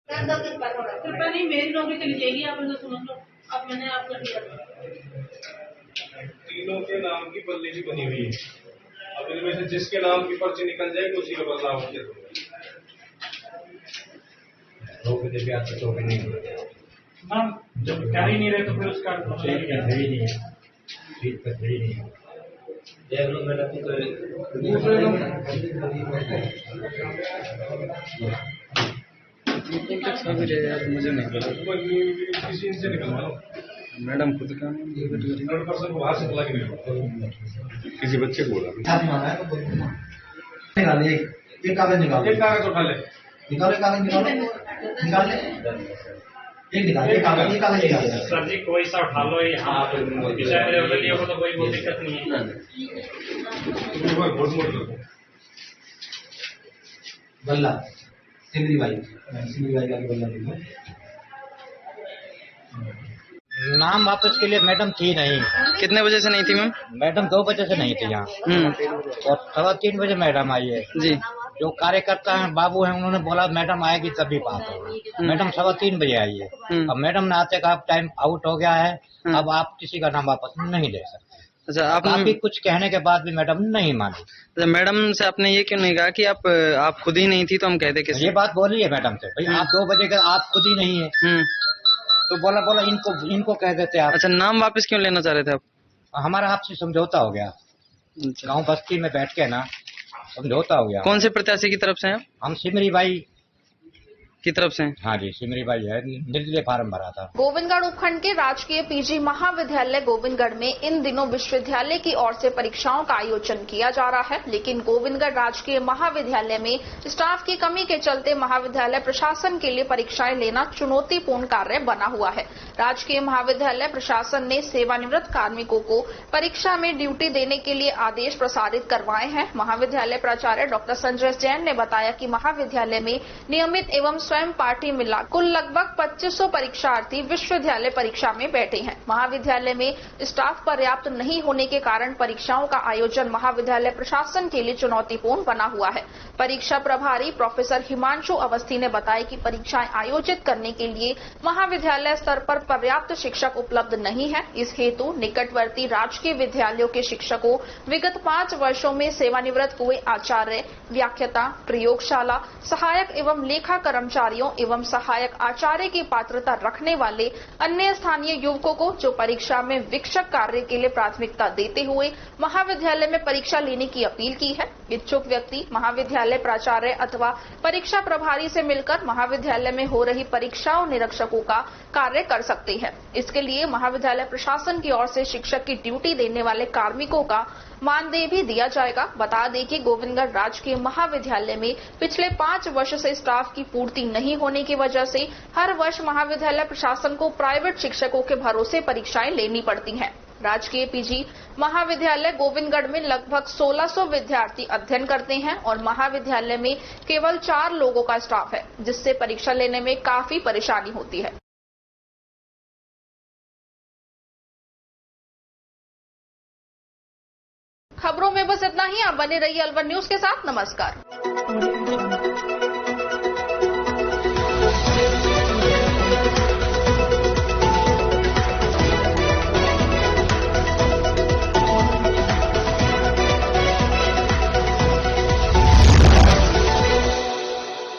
कृपया नहीं, मेरी नौकरी चली जाएगी। आप लोग सुनो तो अब मैंने आपको दिया। तीनों के नाम की बल्ली भी बनी हुई है। अब इनमें से जिसके नाम की पर्ची निकल जाए उसी का बदलाव हो जाए। 2 बजे भी आता 2 बजे नहीं, जब कर ही नहीं रहे तो फिर उसका है ही नहीं है, ठीक है ही नहीं है। मुझे नहीं पता, किसी से निकलवा मैडम खुद का बाहर से बुला के किसी बच्चे को बोला निकाले एक कागज निकालो, एक कागज उठा ले, निकालो कागज निकालो, निकाल एक निकाल एक कागज निकाल। सर जी कोई सा उठा लो, यहाँ को तो कोई दिक्कत नहीं है। बल्ला सिमरीबाई का बल्ला नाम वापस के लिए मैडम थी नहीं। कितने बजे से नहीं थी मैम? मैडम 2 बजे से नहीं थी यहाँ, और 3:15 बजे मैडम आई है जी। जो कार्यकर्ता हैं बाबू हैं, उन्होंने बोला मैडम आएगी तभी बात होगी। मैडम 3:15 बजे आई है। अब मैडम ने आते कहा टाइम आउट हो गया है, अब आप किसी का नाम वापस नहीं ले सकते। अच्छा, काफी कुछ कहने के बाद भी मैडम नहीं मानी। अच्छा, मैडम से आपने ये क्यों नहीं कहा कि आप खुद ही नहीं थी तो हम कहते किसी? ये बात बोली है मैडम से, भाई आप 2 बजे का आप खुद ही नहीं है, तो बोला इनको कह देते आप। अच्छा, नाम वापस क्यों लेना चाह रहे थे आप? हमारा आपसे समझौता हो गया, गांव बस्ती में बैठ के ना समझौता हो गया। कौन से प्रत्याशी की तरफ से हैं? हम सिमरीबाई की तरफ से। हाँ जी, सिमरीबाई है, निर्दलीय फार्म भरा था। गोविंदगढ़ उपखंड के राजकीय पीजी महाविद्यालय गोविंदगढ़ में इन दिनों विश्वविद्यालय की ओर से परीक्षाओं का आयोजन किया जा रहा है, लेकिन गोविंदगढ़ राजकीय महाविद्यालय में स्टाफ की कमी के चलते महाविद्यालय प्रशासन के लिए परीक्षाएं लेना चुनौतीपूर्ण कार्य बना हुआ है। राजकीय महाविद्यालय प्रशासन ने सेवानिवृत्त कार्मिकों को परीक्षा में ड्यूटी देने के लिए आदेश प्रसारित करवाए हैं। महाविद्यालय प्राचार्य डॉक्टर संजय जैन ने बताया कि महाविद्यालय में नियमित एवं स्वयं स्वयं पार्टी मिला कुल लगभग 2500 परीक्षार्थी विश्वविद्यालय परीक्षा में बैठे हैं। महाविद्यालय में स्टाफ पर्याप्त नहीं होने के कारण परीक्षाओं का आयोजन महाविद्यालय प्रशासन के लिए चुनौतीपूर्ण बना हुआ है। परीक्षा प्रभारी प्रोफेसर हिमांशु अवस्थी ने बताया कि परीक्षाएं आयोजित करने के लिए महाविद्यालय स्तर पर पर्याप्त शिक्षक उपलब्ध नहीं है। इस हेतु निकटवर्ती राजकीय विद्यालयों के शिक्षकों विगत 5 वर्षों में सेवानिवृत्त हुए आचार्य, व्याख्याता, प्रयोगशाला, सहायक एवं लेखा कर्मचारियों एवं सहायक आचार्य की पात्रता रखने वाले अन्य स्थानीय युवकों को जो परीक्षा में विक्षक कार्य के लिए प्राथमिकता देते हुए महाविद्यालय में परीक्षा लेने की अपील की है। इच्छुक व्यक्ति महाविद्यालय प्राचार्य अथवा परीक्षा प्रभारी से मिलकर महाविद्यालय में हो रही परीक्षाओं निरीक्षकों का कार्य कर सकते हैं। इसके लिए महाविद्यालय प्रशासन की ओर से शिक्षक की ड्यूटी देने वाले कार्मिकों का मानदेय भी दिया जाएगा। बता दें कि गोविंदगढ़ राजकीय महाविद्यालय में पिछले 5 वर्ष से स्टाफ की पूर्ति नहीं होने की वजह से हर वर्ष महाविद्यालय प्रशासन को प्राइवेट शिक्षकों के भरोसे परीक्षाएं लेनी पड़ती हैं। राजकीय पीजी महाविद्यालय गोविंदगढ़ में लगभग 1600 विद्यार्थी अध्ययन करते हैं और महाविद्यालय में केवल 4 लोगों का स्टाफ है, जिससे परीक्षा लेने में काफी परेशानी होती है। खबरों में बस इतना ही। आप बने रहिए अलवर न्यूज के साथ। नमस्कार।